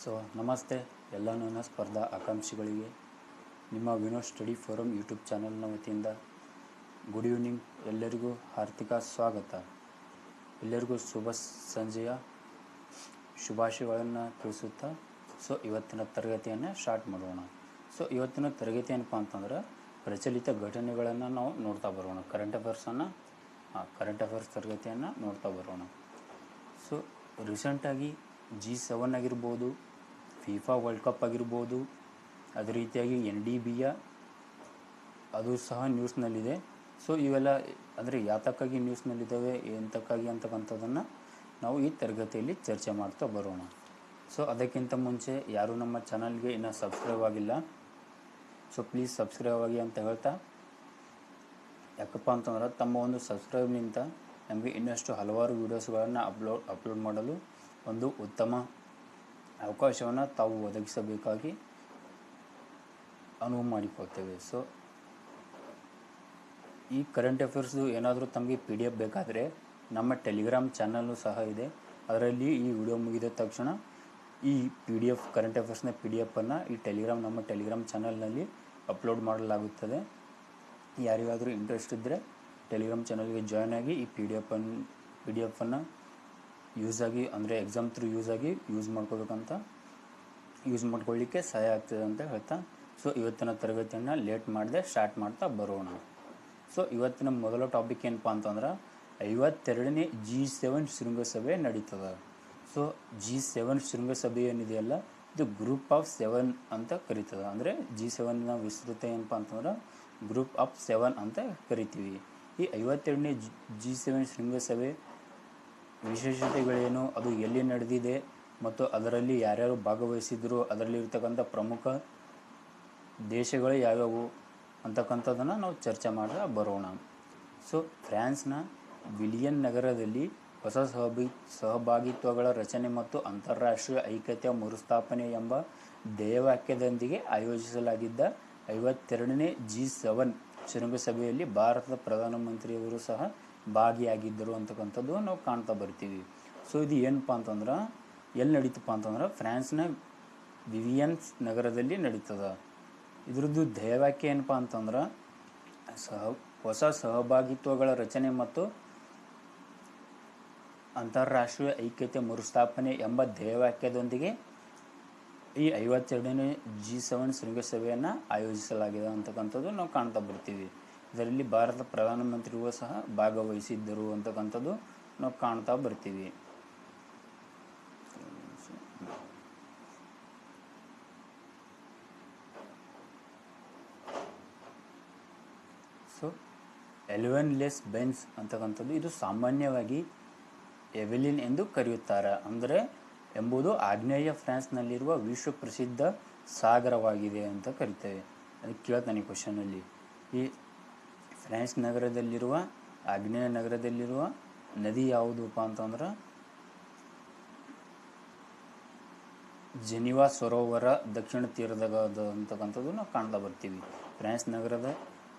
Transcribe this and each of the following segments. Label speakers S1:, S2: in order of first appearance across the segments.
S1: So ನಮಸ್ತೆ ಎಲ್ಲ ನನ್ನ ಸ್ಪರ್ಧಾ ಆಕಾಂಕ್ಷಿಗಳಿಗೆ ನಿಮ್ಮ ವಿನೋದ್ ಸ್ಟಡಿ ಫೋರಮ್ ಯೂಟ್ಯೂಬ್ ಚಾನಲ್ನ ವತಿಯಿಂದ ಗುಡ್ ಈವ್ನಿಂಗ್. ಎಲ್ಲರಿಗೂ ಹಾರ್ದಿಕ ಸ್ವಾಗತ. ಎಲ್ಲರಿಗೂ ಶುಭ ಸಂಜೆಯ ಶುಭಾಶಯಗಳನ್ನು ತಿಳಿಸುತ್ತಾ ಇವತ್ತಿನ ತರಗತಿಯನ್ನು ಸ್ಟಾರ್ಟ್ ಮಾಡೋಣ. ಇವತ್ತಿನ ತರಗತಿ ಏನಪ್ಪ ಅಂತಂದ್ರೆ ಪ್ರಚಲಿತ ಘಟನೆಗಳನ್ನು ನಾವು ನೋಡ್ತಾ ಬರೋಣ. ಕರೆಂಟ್ ಅಫೇರ್ಸ್ ತರಗತಿಯನ್ನು ನೋಡ್ತಾ ಬರೋಣ. ರೀಸೆಂಟಾಗಿ G7 ಆಗಿರ್ಬೋದು, ಫಿಫಾ ವರ್ಲ್ಡ್ ಕಪ್ ಆಗಿರ್ಬೋದು, ಅದೇ ರೀತಿಯಾಗಿ NDBಯ ಅದು ಸಹ ನ್ಯೂಸ್ನಲ್ಲಿದೆ. ಇವೆಲ್ಲ ಅಂದರೆ ಯಾತಕ್ಕಾಗಿ ನ್ಯೂಸ್ನಲ್ಲಿದ್ದಾವೆ, ಎಂತಕ್ಕಾಗಿ ಅಂತಕ್ಕಂಥದ್ದನ್ನು ನಾವು ಈ ತರಗತಿಯಲ್ಲಿ ಚರ್ಚೆ ಮಾಡ್ತಾ ಬರೋಣ. ಅದಕ್ಕಿಂತ ಮುಂಚೆ ಯಾರೂ ನಮ್ಮ ಚಾನಲ್ಗೆ ಇನ್ನೂ ಸಬ್ಸ್ಕ್ರೈಬ್ ಆಗಿಲ್ಲ, ಪ್ಲೀಸ್ ಸಬ್ಸ್ಕ್ರೈಬ್ ಆಗಿ ಅಂತ ಹೇಳ್ತಾ, ಯಾಕಪ್ಪ ಅಂತಂದ್ರೆ ತಮ್ಮ ಒಂದು ಸಬ್ಸ್ಕ್ರೈಬ್ನಿಂದ ನಮಗೆ ಇನ್ನಷ್ಟು ಹಲವಾರು ವೀಡಿಯೋಸ್ಗಳನ್ನು ಅಪ್ಲೋಡ್ ಮಾಡಲು ಒಂದು ಉತ್ತಮ ಅವಕಾಶವನ್ನು ತಾವು ಒದಗಿಸಬೇಕಾಗಿ ಅನುವು ಮಾಡಿಕೊಳ್ತೇವೆ. ಈ ಕರೆಂಟ್ ಅಫೇರ್ಸ್ದು ಏನಾದರೂ ತಮಗೆ PDF ಬೇಕಾದರೆ ನಮ್ಮ ಟೆಲಿಗ್ರಾಮ್ ಚಾನಲ್ಲು ಸಹ ಇದೆ. ಅದರಲ್ಲಿ ಈ ವಿಡಿಯೋ ಮುಗಿದ ತಕ್ಷಣ ಈ PDF ಕರೆಂಟ್ ಅಫೇರ್ಸ್ನ PDF-ಅನ್ನು ನಮ್ಮ ಟೆಲಿಗ್ರಾಮ್ ಚಾನಲ್ನಲ್ಲಿ ಅಪ್ಲೋಡ್ ಮಾಡಲಾಗುತ್ತದೆ. ಯಾರಿಗಾದರೂ ಇಂಟ್ರೆಸ್ಟ್ ಇದ್ದರೆ ಟೆಲಿಗ್ರಾಮ್ ಚಾನಲ್ಗೆ ಜಾಯ್ನ್ ಆಗಿ ಈ PDF-ಅನ್ನು ಅಂದರೆ ಎಕ್ಸಾಮ್ ಥ್ರೂ ಯೂಸ್ ಮಾಡ್ಕೊಳ್ಳಿಕ್ಕೆ ಸಹಾಯ ಆಗ್ತದೆ ಅಂತ ಹೇಳ್ತಾ ಇವತ್ತಿನ ತರಗತಿಯನ್ನು ಲೇಟ್ ಮಾಡದೆ ಸ್ಟಾರ್ಟ್ ಮಾಡ್ತಾ ಬರೋಣ. ಇವತ್ತಿನ ಮೊದಲ ಟಾಪಿಕ್ ಏನಪ್ಪ ಅಂತಂದ್ರೆ 52ನೇ G7 ಶೃಂಗಸಭೆ ನಡೀತದೆ. G7 ಶೃಂಗಸಭೆ ಏನಿದೆಯಲ್ಲ, ಇದು ಗ್ರೂಪ್ ಆಫ್ 7 ಅಂತ ಕರೀತದೆ. ಅಂದರೆ G7ನ ವಿಸ್ತೃತ ಏನಪ್ಪ ಅಂತಂದ್ರೆ ಗ್ರೂಪ್ ಆಫ್ 7 ಅಂತ ಕರಿತೀವಿ. ಈ 52ನೇ G7 ಶೃಂಗಸಭೆ ವಿಶೇಷತೆಗಳೇನು, ಅದು ಎಲ್ಲಿ ನಡೆದಿದೆ ಮತ್ತು ಅದರಲ್ಲಿ ಯಾರ್ಯಾರು ಭಾಗವಹಿಸಿದ್ರು, ಅದರಲ್ಲಿ ಇರ್ತಕ್ಕಂಥ ಪ್ರಮುಖ ದೇಶಗಳು ಯಾವ್ಯಾವು ಅಂತಕ್ಕಂಥದ್ದನ್ನು ನಾವು ಚರ್ಚೆ ಮಾಡ್ತಾ ಬರೋಣ. ಫ್ರಾನ್ಸ್ನ ವಿಲಿಯನ್ ನಗರದಲ್ಲಿ ಹೊಸ ಸಹಭಾಗಿತ್ವಗಳ ರಚನೆ ಮತ್ತು ಅಂತಾರಾಷ್ಟ್ರೀಯ ಐಕ್ಯತೆಯ ಮರುಸ್ಥಾಪನೆ ಎಂಬ ಧ್ಯೇಯವಾಕ್ಯದೊಂದಿಗೆ ಆಯೋಜಿಸಲಾಗಿದ್ದ 52ನೇ G7 ಶೃಂಗಸಭೆಯಲ್ಲಿ ಭಾರತದ ಪ್ರಧಾನಮಂತ್ರಿಯವರು ಸಹ ಭಾಗಿಯಾಗಿದ್ದರು ಅಂತಕ್ಕಂಥದ್ದು ನಾವು ಕಾಣ್ತಾ ಬರ್ತೀವಿ. ಇದು ಏನಪ್ಪ ಅಂತಂದ್ರೆ ಎಲ್ಲಿ ನಡೀತಪ್ಪ ಅಂತಂದ್ರೆ ಫ್ರಾನ್ಸ್ನ ವಿವಿಯನ್ಸ್ ನಗರದಲ್ಲಿ ನಡೀತದೆ. ಇದ್ರದ್ದು ಧ್ಯೇಯವಾಕ್ಯ ಏನಪ್ಪ ಅಂತಂದ್ರೆ ಹೊಸ ಸಹಭಾಗಿತ್ವಗಳ ರಚನೆ ಮತ್ತು ಅಂತಾರಾಷ್ಟ್ರೀಯ ಐಕ್ಯತೆ ಮರುಸ್ಥಾಪನೆ ಎಂಬ ಧ್ಯೇಯವಾಕ್ಯದೊಂದಿಗೆ ಈ 52ನೇ G7 ಶೃಂಗಸಭೆಯನ್ನು ಆಯೋಜಿಸಲಾಗಿದೆ ಅಂತಕ್ಕಂಥದ್ದು ನಾವು ಕಾಣ್ತಾ ಬರ್ತೀವಿ. ಇದರಲ್ಲಿ ಭಾರತ ಪ್ರಧಾನಮಂತ್ರಿಗಳು ಸಹ ಭಾಗವಹಿಸಿದ್ದರು ಅಂತಕ್ಕಂಥದ್ದು ನಾವು ಕಾಣ್ತಾ ಬರ್ತೀವಿ. ಎಲ್ವೆನ್ಲೆಸ್ ಬೆನ್ಸ್ ಅಂತಕ್ಕಂಥದ್ದು ಇದು ಸಾಮಾನ್ಯವಾಗಿ ಎವೆಲಿನ್ ಎಂದು ಕರೆಯುತ್ತಾರೆ. ಅಂದರೆ ಎಂಬುದು ಆಗ್ನೇಯ ಫ್ರಾನ್ಸ್ನಲ್ಲಿರುವ ವಿಶ್ವ ಪ್ರಸಿದ್ಧ ಸಾಗರವಾಗಿದೆ ಅಂತ ಕರಿತೇವೆ. ಅದಕ್ಕೆ ಕೇಳ್ತಾನೆ ಕ್ವಶನಲ್ಲಿ, ಈ ಫ್ರಾನ್ಸ್ ನಗರದಲ್ಲಿರುವ ಆಗ್ನೇಯ ನಗರದಲ್ಲಿರುವ ನದಿ ಯಾವುದಪ್ಪ ಅಂತಂದ್ರೆ ಜೆನಿವಾ ಸರೋವರ ದಕ್ಷಿಣ ತೀರದಾಗ ಅಂತಕ್ಕಂಥದ್ದು ನಾವು ಕಾಣ್ತಾ ಬರ್ತೀವಿ. ಫ್ರಾನ್ಸ್ ನಗರದ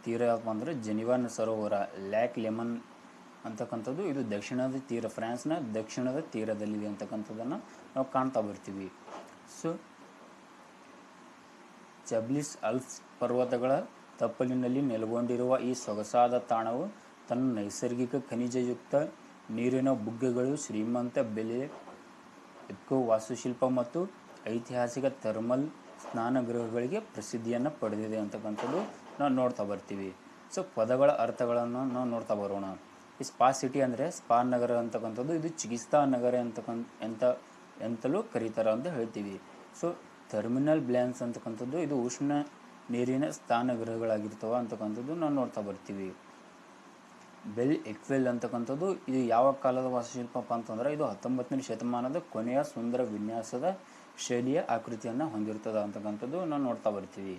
S1: ತೀರ ಯಾವಪ್ಪ ಅಂದರೆ ಜೆನಿವಾ ಸರೋವರ, ಲ್ಯಾಕ್ ಲೆಮನ್ ಅಂತಕ್ಕಂಥದ್ದು ಇದು ದಕ್ಷಿಣದ ತೀರ, ಫ್ರಾನ್ಸ್ನ ದಕ್ಷಿಣದ ತೀರದಲ್ಲಿದೆ ಅಂತಕ್ಕಂಥದ್ದನ್ನು ನಾವು ಕಾಣ್ತಾ ಬರ್ತೀವಿ. ಚಬ್ಲಿಸ್ ಆಲ್ಪ್ಸ್ ಪರ್ವತಗಳ ತಪ್ಪಲಿನಲ್ಲಿ ನೆಲೆಗೊಂಡಿರುವ ಈ ಸೊಗಸಾದ ತಾಣವು ತನ್ನ ನೈಸರ್ಗಿಕ ಖನಿಜಯುಕ್ತ ನೀರಿನ ಬುಗ್ಗೆಗಳು, ಶ್ರೀಮಂತ ಬೆಲೆ ಎಕೋ ವಾಸ್ತುಶಿಲ್ಪ ಮತ್ತು ಐತಿಹಾಸಿಕ ಥರ್ಮಲ್ ಸ್ನಾನಗೃಹಗಳಿಗೆ ಪ್ರಸಿದ್ಧಿಯನ್ನು ಪಡೆದಿದೆ ಅಂತಕ್ಕಂಥದ್ದು ನಾವು ನೋಡ್ತಾ ಬರ್ತೀವಿ. ಪದಗಳ ಅರ್ಥಗಳನ್ನು ನಾವು ನೋಡ್ತಾ ಬರೋಣ. ಈ ಸ್ಪಾ ಸಿಟಿ ಅಂದರೆ ಸ್ಪಾ ನಗರ ಅಂತಕ್ಕಂಥದ್ದು ಇದು ಚಿಕಿತ್ಸಾ ನಗರ ಎಂತಲೂ ಕರೀತಾರೆ ಅಂತ ಹೇಳ್ತೀವಿ. ಟರ್ಮಿನಲ್ ಬ್ಲ್ಯಾನ್ಸ್ ಅಂತಕ್ಕಂಥದ್ದು ಇದು ಉಷ್ಣ ನೀರಿನ ಸ್ನಾನಗೃಹಗಳಾಗಿರ್ತವೆ ಅಂತಕ್ಕಂಥದ್ದು ನಾವು ನೋಡ್ತಾ ಬರ್ತೀವಿ. ಬೆಲ್ ಎಕ್ವೆಲ್ ಅಂತಕ್ಕಂಥದ್ದು ಇದು ಯಾವ ಕಾಲದ ವಾಸ್ತುಶಿಲ್ಪಪ್ಪ ಅಂತಂದ್ರೆ ಇದು 19ನೇ ಶತಮಾನದ ಕೊನೆಯ ಸುಂದರ ವಿನ್ಯಾಸದ ಶೈಲಿಯ ಆಕೃತಿಯನ್ನು ಹೊಂದಿರ್ತದೆ ಅಂತಕ್ಕಂಥದ್ದು ನಾವು ನೋಡ್ತಾ ಬರ್ತೀವಿ.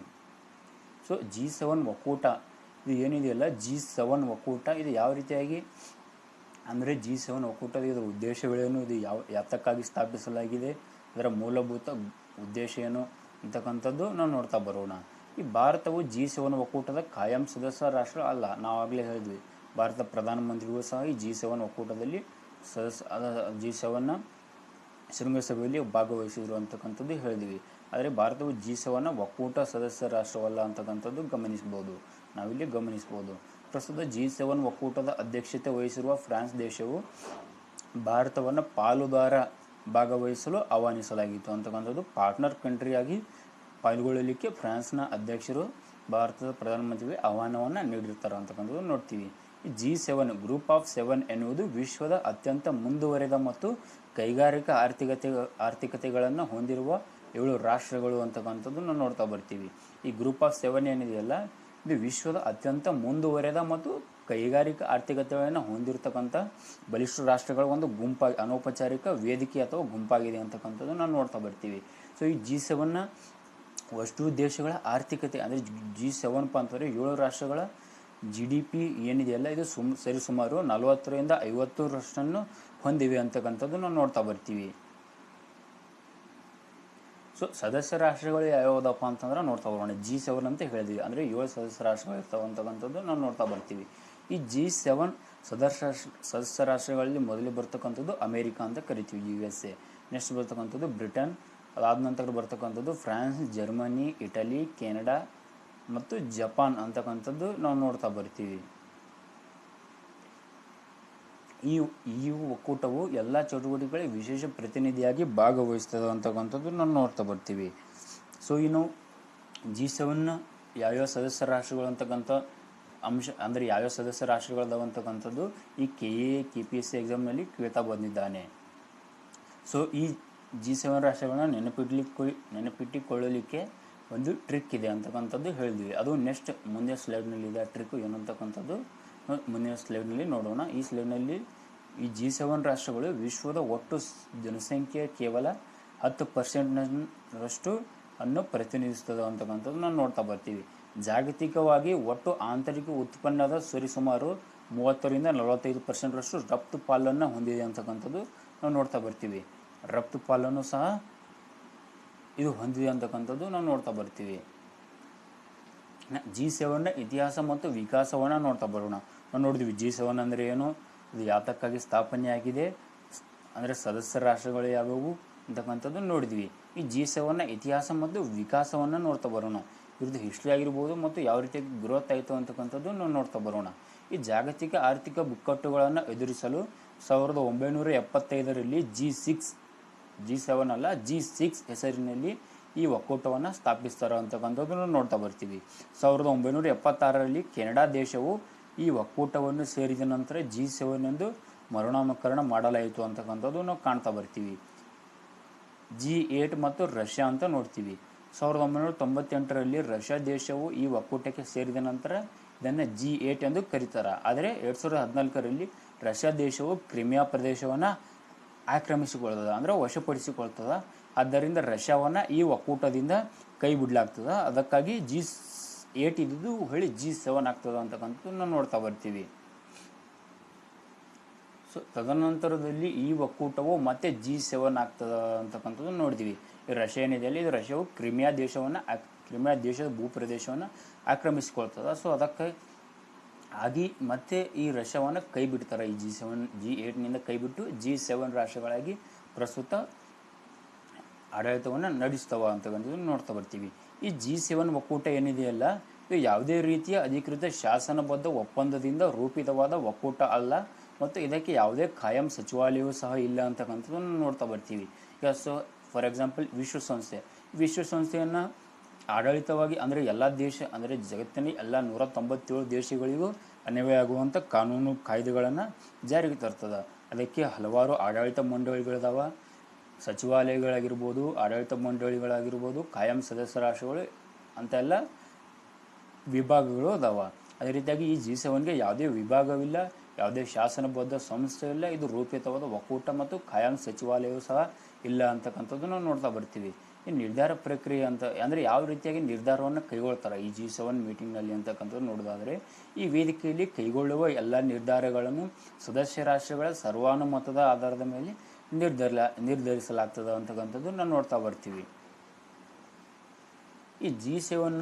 S1: G7 ಒಕ್ಕೂಟ ಇದು ಏನಿದೆಯಲ್ಲ, G7 ಒಕ್ಕೂಟ ಇದು ಯಾವ ರೀತಿಯಾಗಿ ಅಂದರೆ G7 ಒಕ್ಕೂಟದ ಇದರ ಉದ್ದೇಶಗಳೇನು, ಇದು ಯಾತಕ್ಕಾಗಿ ಸ್ಥಾಪಿಸಲಾಗಿದೆ, ಇದರ ಮೂಲಭೂತ ಉದ್ದೇಶ ಏನು ಅಂತಕ್ಕಂಥದ್ದು ನಾವು ನೋಡ್ತಾ ಬರೋಣ. ಈ ಭಾರತವು G7 ಒಕ್ಕೂಟದ ಕಾಯಂ ಸದಸ್ಯ ರಾಷ್ಟ್ರ ಅಲ್ಲ. ನಾವು ಆಗಲೇ ಹೇಳಿದ್ವಿ, ಭಾರತ ಪ್ರಧಾನಮಂತ್ರಿಗಳು ಸಹ ಈ G7 ಒಕ್ಕೂಟದಲ್ಲಿ G7ನ ಶೃಂಗಸಭೆಯಲ್ಲಿ ಭಾಗವಹಿಸಿದ್ರು ಅಂತಕ್ಕಂಥದ್ದು ಹೇಳಿದ್ವಿ. ಆದರೆ ಭಾರತವು G7 ಒಕ್ಕೂಟ ಸದಸ್ಯ ರಾಷ್ಟ್ರವಲ್ಲ ಅಂತಕ್ಕಂಥದ್ದು ನಾವಿಲ್ಲಿ ಗಮನಿಸ್ಬೋದು. ಪ್ರಸ್ತುತ G7 ಒಕ್ಕೂಟದ ಅಧ್ಯಕ್ಷತೆ ವಹಿಸಿರುವ ಫ್ರಾನ್ಸ್ ದೇಶವು ಭಾರತವನ್ನು ಪಾಲುದಾರ ಭಾಗವಹಿಸಲು ಆಹ್ವಾನಿಸಲಾಗಿತ್ತು ಅಂತಕ್ಕಂಥದ್ದು. ಪಾರ್ಟ್ನರ್ ಕಂಟ್ರಿಯಾಗಿ ಪಾಲ್ಗೊಳ್ಳಲಿಕ್ಕೆ ಫ್ರಾನ್ಸ್ನ ಅಧ್ಯಕ್ಷರು ಭಾರತದ ಪ್ರಧಾನಮಂತ್ರಿಗೆ ಆಹ್ವಾನವನ್ನು ನೀಡಿರ್ತಾರೆ ಅಂತಕ್ಕಂಥದ್ದು ನೋಡ್ತೀವಿ. ಈ G7 ಗ್ರೂಪ್ ಆಫ್ 7 ಎನ್ನುವುದು ವಿಶ್ವದ ಅತ್ಯಂತ ಮುಂದುವರೆದ ಮತ್ತು ಕೈಗಾರಿಕಾ ಆರ್ಥಿಕತೆಗಳನ್ನು ಹೊಂದಿರುವ 7 ರಾಷ್ಟ್ರಗಳು ಅಂತಕ್ಕಂಥದ್ದು ನಾವು ನೋಡ್ತಾ ಬರ್ತೀವಿ. ಈ ಗ್ರೂಪ್ ಆಫ್ 7 ಏನಿದೆಯಲ್ಲ, ಇದು ವಿಶ್ವದ ಅತ್ಯಂತ ಮುಂದುವರೆದ ಮತ್ತು ಕೈಗಾರಿಕಾ ಆರ್ಥಿಕತೆಗಳನ್ನು ಹೊಂದಿರತಕ್ಕಂಥ ಬಲಿಷ್ಠ ರಾಷ್ಟ್ರಗಳ ಒಂದು ಅನೌಪಚಾರಿಕ ವೇದಿಕೆ ಅಥವಾ ಗುಂಪಾಗಿದೆ ಅಂತಕ್ಕಂಥದ್ದು ನಾವು ನೋಡ್ತಾ ಬರ್ತೀವಿ. ಸೊ ಈ G7ನ ಅಷ್ಟು ದೇಶಗಳ ಆರ್ಥಿಕತೆ ಅಂದರೆ G7 ಅಂತಂದರೆ 7 ರಾಷ್ಟ್ರಗಳ GDP ಏನಿದೆಯಲ್ಲ, ಇದು ಸರಿಸುಮಾರು 40ರಿಂದ 50% ಹೊಂದಿವೆ ಅಂತಕ್ಕಂಥದ್ದು ನಾವು ನೋಡ್ತಾ ಬರ್ತೀವಿ. ಸೊ ಸದಸ್ಯ ರಾಷ್ಟ್ರಗಳು ಯಾವುದಪ್ಪ ಅಂತಂದ್ರೆ ನೋಡ್ತಾ ಬರೋಣ. G7 ಅಂತ ಹೇಳಿದ್ವಿ, ಅಂದರೆ 7 ಸದಸ್ಯ ರಾಷ್ಟ್ರಗಳು ಇರ್ತಾವೆ ಅಂತಕ್ಕಂಥದ್ದು ನಾವು ನೋಡ್ತಾ ಬರ್ತೀವಿ. ಈ G7 ಸದಸ್ಯ ರಾಷ್ಟ್ರಗಳಲ್ಲಿ ಮೊದಲು ಬರ್ತಕ್ಕಂಥದ್ದು ಅಮೇರಿಕಾ ಅಂತ ಕರಿತೀವಿ, USA. ನೆಕ್ಸ್ಟ್ ಬರ್ತಕ್ಕಂಥದ್ದು ಬ್ರಿಟನ್, ಅದಾದ ನಂತರ ಬರ್ತಕ್ಕಂಥದ್ದು ಫ್ರಾನ್ಸ್, ಜರ್ಮನಿ, ಇಟಲಿ, ಕೆನಡಾ ಮತ್ತು ಜಪಾನ್ ಅಂತಕ್ಕಂಥದ್ದು ನಾವು ನೋಡ್ತಾ ಬರ್ತೀವಿ. ಈ ಒಕ್ಕೂಟವು ಎಲ್ಲ ಚಟುವಟಿಕೆಗಳಿಗೆ ವಿಶೇಷ ಪ್ರತಿನಿಧಿಯಾಗಿ ಭಾಗವಹಿಸ್ತದೆ ಅಂತಕ್ಕಂಥದ್ದು ನಾವು ನೋಡ್ತಾ ಬರ್ತೀವಿ. ಸೊ ಇನ್ನು G7ನ ಯಾವ್ಯಾವ ಸದಸ್ಯ ರಾಷ್ಟ್ರಗಳು ಅಂತಕ್ಕಂಥ ಅಂಶ ಅಂದರೆ ಯಾವ್ಯಾವ ಸದಸ್ಯ ರಾಷ್ಟ್ರಗಳದಾವ ಅಂತಕ್ಕಂಥದ್ದು ಈ KA KPSC ಎಕ್ಸಾಮ್ನಲ್ಲಿ ಕೇಳ್ತಾ ಬಂದಿದ್ದಾನೆ. ಸೊ ಈ G7 ರಾಷ್ಟ್ರಗಳನ್ನ ನೆನಪಿಟ್ಟುಕೊಳ್ಳಲಿಕ್ಕೆ ಒಂದು ಟ್ರಿಕ್ ಇದೆ ಅಂತಕ್ಕಂಥದ್ದು ಹೇಳಿದ್ವಿ. ಅದು ನೆಕ್ಸ್ಟ್ ಮುಂದಿನ ಸ್ಲೈಡ್ನಲ್ಲಿ ಇದೆ. ಆ ಟ್ರಿಕ್ ಏನಂತಕ್ಕಂಥದ್ದು ಮುಂದಿನ ಸ್ಲೈಡ್ನಲ್ಲಿ ನೋಡೋಣ. ಈ ಸ್ಲೈಡ್ನಲ್ಲಿ ಈ G7 ರಾಷ್ಟ್ರಗಳು ವಿಶ್ವದ ಒಟ್ಟು ಜನಸಂಖ್ಯೆಯ ಕೇವಲ 10% ಅನ್ನು ಪ್ರತಿನಿಧಿಸ್ತದೆ ಅಂತಕ್ಕಂಥದ್ದು ನಾವು ನೋಡ್ತಾ ಬರ್ತೀವಿ. ಜಾಗತಿಕವಾಗಿ ಒಟ್ಟು ಆಂತರಿಕ ಉತ್ಪನ್ನದ ಸರಿಸುಮಾರು 30ರಿಂದ 45% ರಫ್ತು ಪಾಲನ್ನು ಹೊಂದಿದೆ ಅಂತಕ್ಕಂಥದ್ದು ನಾವು ನೋಡ್ತಾ ಬರ್ತೀವಿ. ರಫ್ತು ಪಾಲನ್ನು ಸಹ ಇದು ಹೊಂದಿದೆ ಅಂತಕ್ಕಂಥದ್ದು ನಾವು ನೋಡ್ತಾ ಬರ್ತೀವಿ. G7ನ ಇತಿಹಾಸ ಮತ್ತು ವಿಕಾಸವನ್ನು ನೋಡ್ತಾ ಬರೋಣ. ನಾವು ನೋಡಿದ್ವಿ G7 ಅಂದರೆ ಏನು, ಇದು ಯಾತಕ್ಕಾಗಿ ಸ್ಥಾಪನೆಯಾಗಿದೆ, ಅಂದರೆ ಸದಸ್ಯ ರಾಷ್ಟ್ರಗಳು ಯಾವುವು ಅಂತಕ್ಕಂಥದ್ದು ನೋಡಿದ್ವಿ. ಈ G7ನ ಇತಿಹಾಸ ಮತ್ತು ವಿಕಾಸವನ್ನು ನೋಡ್ತಾ ಬರೋಣ. ಇವ್ರದ್ದು ಹಿಸ್ಟ್ರಿ ಆಗಿರ್ಬೋದು ಮತ್ತು ಯಾವ ರೀತಿಯಾಗಿ ಗ್ರೋತ್ ಆಯಿತು ಅಂತಕ್ಕಂಥದ್ದು ನಾವು ನೋಡ್ತಾ ಬರೋಣ. ಈ ಜಾಗತಿಕ ಆರ್ಥಿಕ ಬಿಕ್ಕಟ್ಟುಗಳನ್ನು ಎದುರಿಸಲು 1975ರಲ್ಲಿ G7 ಅಲ್ಲ G6 ಹೆಸರಿನಲ್ಲಿ ಈ ಒಕ್ಕೂಟವನ್ನು ಸ್ಥಾಪಿಸ್ತಾರೆ ಅಂತಕ್ಕಂಥದ್ದನ್ನು ನೋಡ್ತಾ ಬರ್ತೀವಿ. 1976ರಲ್ಲಿ ಕೆನಡಾ ದೇಶವು ಈ ಒಕ್ಕೂಟವನ್ನು ಸೇರಿದ ನಂತರ G7 ಎಂದು ಮರುನಾಮಕರಣ ಮಾಡಲಾಯಿತು ಅಂತಕ್ಕಂಥದ್ದು ನಾವು ಕಾಣ್ತಾ ಬರ್ತೀವಿ. G8 ಮತ್ತು ರಷ್ಯಾ ಅಂತ ನೋಡ್ತೀವಿ. 1998ರಲ್ಲಿ ರಷ್ಯಾ ದೇಶವು ಈ ಒಕ್ಕೂಟಕ್ಕೆ ಸೇರಿದ ನಂತರ ಇದನ್ನು G8 ಎಂದು ಕರೀತಾರೆ. ಆದರೆ 2014ರಲ್ಲಿ ರಷ್ಯಾ ದೇಶವು ಕ್ರಿಮಿಯಾ ಪ್ರದೇಶವನ್ನು ಆಕ್ರಮಿಸಿಕೊಳ್ಳುತ್ತದೆ, ಅಂದರೆ ವಶಪಡಿಸಿಕೊಳ್ತದೆ. ಆದ್ದರಿಂದ ರಷ್ಯಾವನ್ನು ಈ ಒಕ್ಕೂಟದಿಂದ ಕೈ ಬಿಡಲಾಗ್ತದೆ. ಅದಕ್ಕಾಗಿ G8 ಇದ್ದು ಹೇಳಿ G7 ಆಗ್ತದೆ ಅಂತಕ್ಕಂಥದ್ದು ನಾವು ನೋಡ್ತಾ ಬರ್ತೀವಿ. ಸೊ ತದನಂತರದಲ್ಲಿ ಈ ಒಕ್ಕೂಟವು ಮತ್ತೆ G7 ಆಗ್ತದೆ ಅಂತಕ್ಕಂಥದ್ದು ನೋಡಿದ್ವಿ. ಈ ರಷ್ಯಾ ಏನಿದೆಯಲ್ಲಿ ಇದು ರಷ್ಯಾವು ಕ್ರಿಮಿಯಾ ದೇಶದ ಭೂಪ್ರದೇಶವನ್ನು ಆಕ್ರಮಿಸಿಕೊಳ್ತದೆ. ಸೊ ಅದಕ್ಕೆ ಆಗಿ ಮತ್ತೆ ಈ ರಷ್ಯಾವನ್ನು ಕೈ ಬಿಡ್ತಾರೆ. ಈ G8ನಿಂದ ಕೈ ಬಿಟ್ಟು G7 ರಾಷ್ಟ್ರಗಳಾಗಿ ಪ್ರಸ್ತುತ ಆಡಳಿತವನ್ನು ನಡೆಸ್ತವ ಅಂತಕ್ಕಂಥದ್ದು ನೋಡ್ತಾ ಬರ್ತೀವಿ. ಈ G7 ಒಕ್ಕೂಟ ಏನಿದೆಯಲ್ಲ, ಇದು ಯಾವುದೇ ರೀತಿಯ ಅಧಿಕೃತ ಶಾಸನಬದ್ಧ ಒಪ್ಪಂದದಿಂದ ರೂಪಿತವಾದ ಒಕ್ಕೂಟ ಅಲ್ಲ ಮತ್ತು ಇದಕ್ಕೆ ಯಾವುದೇ ಖಾಯಂ ಸಚಿವಾಲಯವೂ ಸಹ ಇಲ್ಲ ಅಂತಕ್ಕಂಥದ್ದನ್ನು ನೋಡ್ತಾ ಬರ್ತೀವಿ. ಈಗ ಸೊ ಫಾರ್ ಎಕ್ಸಾಂಪಲ್ ವಿಶ್ವಸಂಸ್ಥೆಯನ್ನು ಆಡಳಿತವಾಗಿ ಅಂದರೆ ಎಲ್ಲ ದೇಶ ಅಂದರೆ ಜಗತ್ತಿನ ಎಲ್ಲ 197 ದೇಶಗಳಿಗೂ ಅನ್ವಯ ಆಗುವಂಥ ಕಾನೂನು ಕಾಯ್ದೆಗಳನ್ನು ಜಾರಿಗೆ ತರ್ತದೆ. ಅದಕ್ಕೆ ಹಲವಾರು ಆಡಳಿತ ಮಂಡಳಿಗಳಿದಾವ, ಸಚಿವಾಲಯಗಳಾಗಿರ್ಬೋದು, ಆಡಳಿತ ಮಂಡಳಿಗಳಾಗಿರ್ಬೋದು, ಕಾಯಂ ಸದಸ್ಯ ರಾಷ್ಟ್ರಗಳು ಅಂತ ಎಲ್ಲ ವಿಭಾಗಗಳು ಅದಾವ. ಅದೇ ರೀತಿಯಾಗಿ ಈ G7ಗೆ ಯಾವುದೇ ವಿಭಾಗವಿಲ್ಲ, ಯಾವುದೇ ಶಾಸನಬದ್ಧ ಸಂಸ್ಥೆ ಇಲ್ಲ, ಇದು ರೂಪಿತವಾದ ಒಕ್ಕೂಟ ಮತ್ತು ಕಾಯಂ ಸಚಿವಾಲಯವೂ ಸಹ ಇಲ್ಲ ಅಂತಕ್ಕಂಥದ್ದು ನಾವು ನೋಡ್ತಾ ಬರ್ತೀವಿ. ಈ ನಿರ್ಧಾರ ಪ್ರಕ್ರಿಯೆ ಅಂತ ಅಂದರೆ ಯಾವ ರೀತಿಯಾಗಿ ನಿರ್ಧಾರವನ್ನು ಕೈಗೊಳ್ತಾರೆ ಈ G7 ಮೀಟಿಂಗ್ನಲ್ಲಿ ಅಂತಕ್ಕಂಥದ್ದು ನೋಡೋದಾದರೆ, ಈ ವೇದಿಕೆಯಲ್ಲಿ ಕೈಗೊಳ್ಳುವ ಎಲ್ಲ ನಿರ್ಧಾರಗಳನ್ನು ಸದಸ್ಯ ರಾಷ್ಟ್ರಗಳ ಸರ್ವಾನುಮತದ ಆಧಾರದ ಮೇಲೆ ನಿರ್ಧರಿಸಲಾಗ್ತದೆ ಅಂತಕ್ಕಂಥದ್ದು ನಾವು ನೋಡ್ತಾ ಬರ್ತೀವಿ. ಈ G7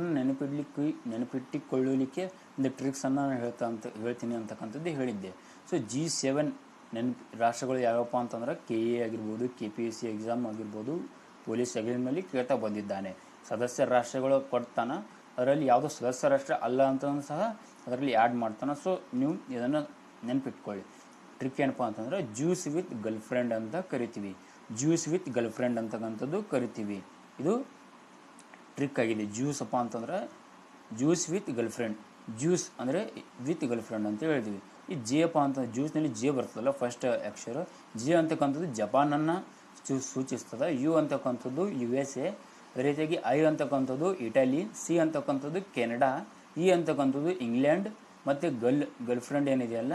S1: ನೆನಪಿಟ್ಟುಕೊಳ್ಳಲಿಕ್ಕೆ ಒಂದು ಟ್ರಿಕ್ಸನ್ನು ಹೇಳ್ತೀನಿ ಅಂತಕ್ಕಂಥದ್ದು ಹೇಳಿದ್ದೆ. ಸೊ G7 ರಾಷ್ಟ್ರಗಳು ಯಾವಪ್ಪ ಅಂತಂದ್ರೆ KA ಆಗಿರ್ಬೋದು, KPSC ಎಕ್ಸಾಮ್ ಆಗಿರ್ಬೋದು, ಪೊಲೀಸ್ ಎಕ್ಸಾಮ್ನಲ್ಲಿ ಕೇಳ್ತಾ ಬಂದಿದ್ದಾನೆ. ಸದಸ್ಯ ರಾಷ್ಟ್ರಗಳು ಕೊಡ್ತಾನೆ, ಅದರಲ್ಲಿ ಯಾವುದೋ ಸದಸ್ಯ ರಾಷ್ಟ್ರ ಅಲ್ಲ ಅಂತ ಸಹ ಅದರಲ್ಲಿ ಆ್ಯಡ್ ಮಾಡ್ತಾನೆ. ಸೊ ನೀವು ಇದನ್ನು ನೆನಪಿಟ್ಕೊಳ್ಳಿ. ಟ್ರಿಕ್ ಏನಪ್ಪ ಅಂತಂದರೆ ಜ್ಯೂಸ್ ವಿತ್ ಗರ್ಲ್ಫ್ರೆಂಡ್ ಅಂತ ಕರಿತೀವಿ. ಜ್ಯೂಸ್ ವಿತ್ ಗರ್ಲ್ಫ್ರೆಂಡ್ ಅಂತಕ್ಕಂಥದ್ದು ಕರಿತೀವಿ. ಇದು ಟ್ರಿಕ್ ಆಗಿದೆ. ಜ್ಯೂಸ್ ಅಪ್ಪ ಅಂತಂದ್ರೆ ಜ್ಯೂಸ್ ವಿತ್ ಗರ್ಲ್ಫ್ರೆಂಡ್, ಜ್ಯೂಸ್ ಅಂದರೆ ವಿತ್ ಗರ್ಲ್ಫ್ರೆಂಡ್ ಅಂತ ಹೇಳ್ತೀವಿ. ಈ ಜೆ ಅಪ್ಪ ಅಂತ ಜ್ಯೂಸ್ನಲ್ಲಿ ಜೆ ಬರ್ತದಲ್ಲ ಫಸ್ಟ್ ಅಕ್ಷರ, ಜೆ ಅಂತಕ್ಕಂಥದ್ದು ಜಪಾನನ್ನು ಸೂಚಿಸ್ತದೆ. ಯು ಅಂತಕ್ಕಂಥದ್ದು USA, ಅದೇ ರೀತಿಯಾಗಿ ಐ ಅಂತಕ್ಕಂಥದ್ದು ಇಟಲಿ, ಸಿ ಅಂತಕ್ಕಂಥದ್ದು ಕೆನಡಾ, ಇ ಅಂತಕ್ಕಂಥದ್ದು ಇಂಗ್ಲೆಂಡ್, ಮತ್ತು ಗರ್ಲ್ಫ್ರೆಂಡ್ ಏನಿದೆಯಲ್ಲ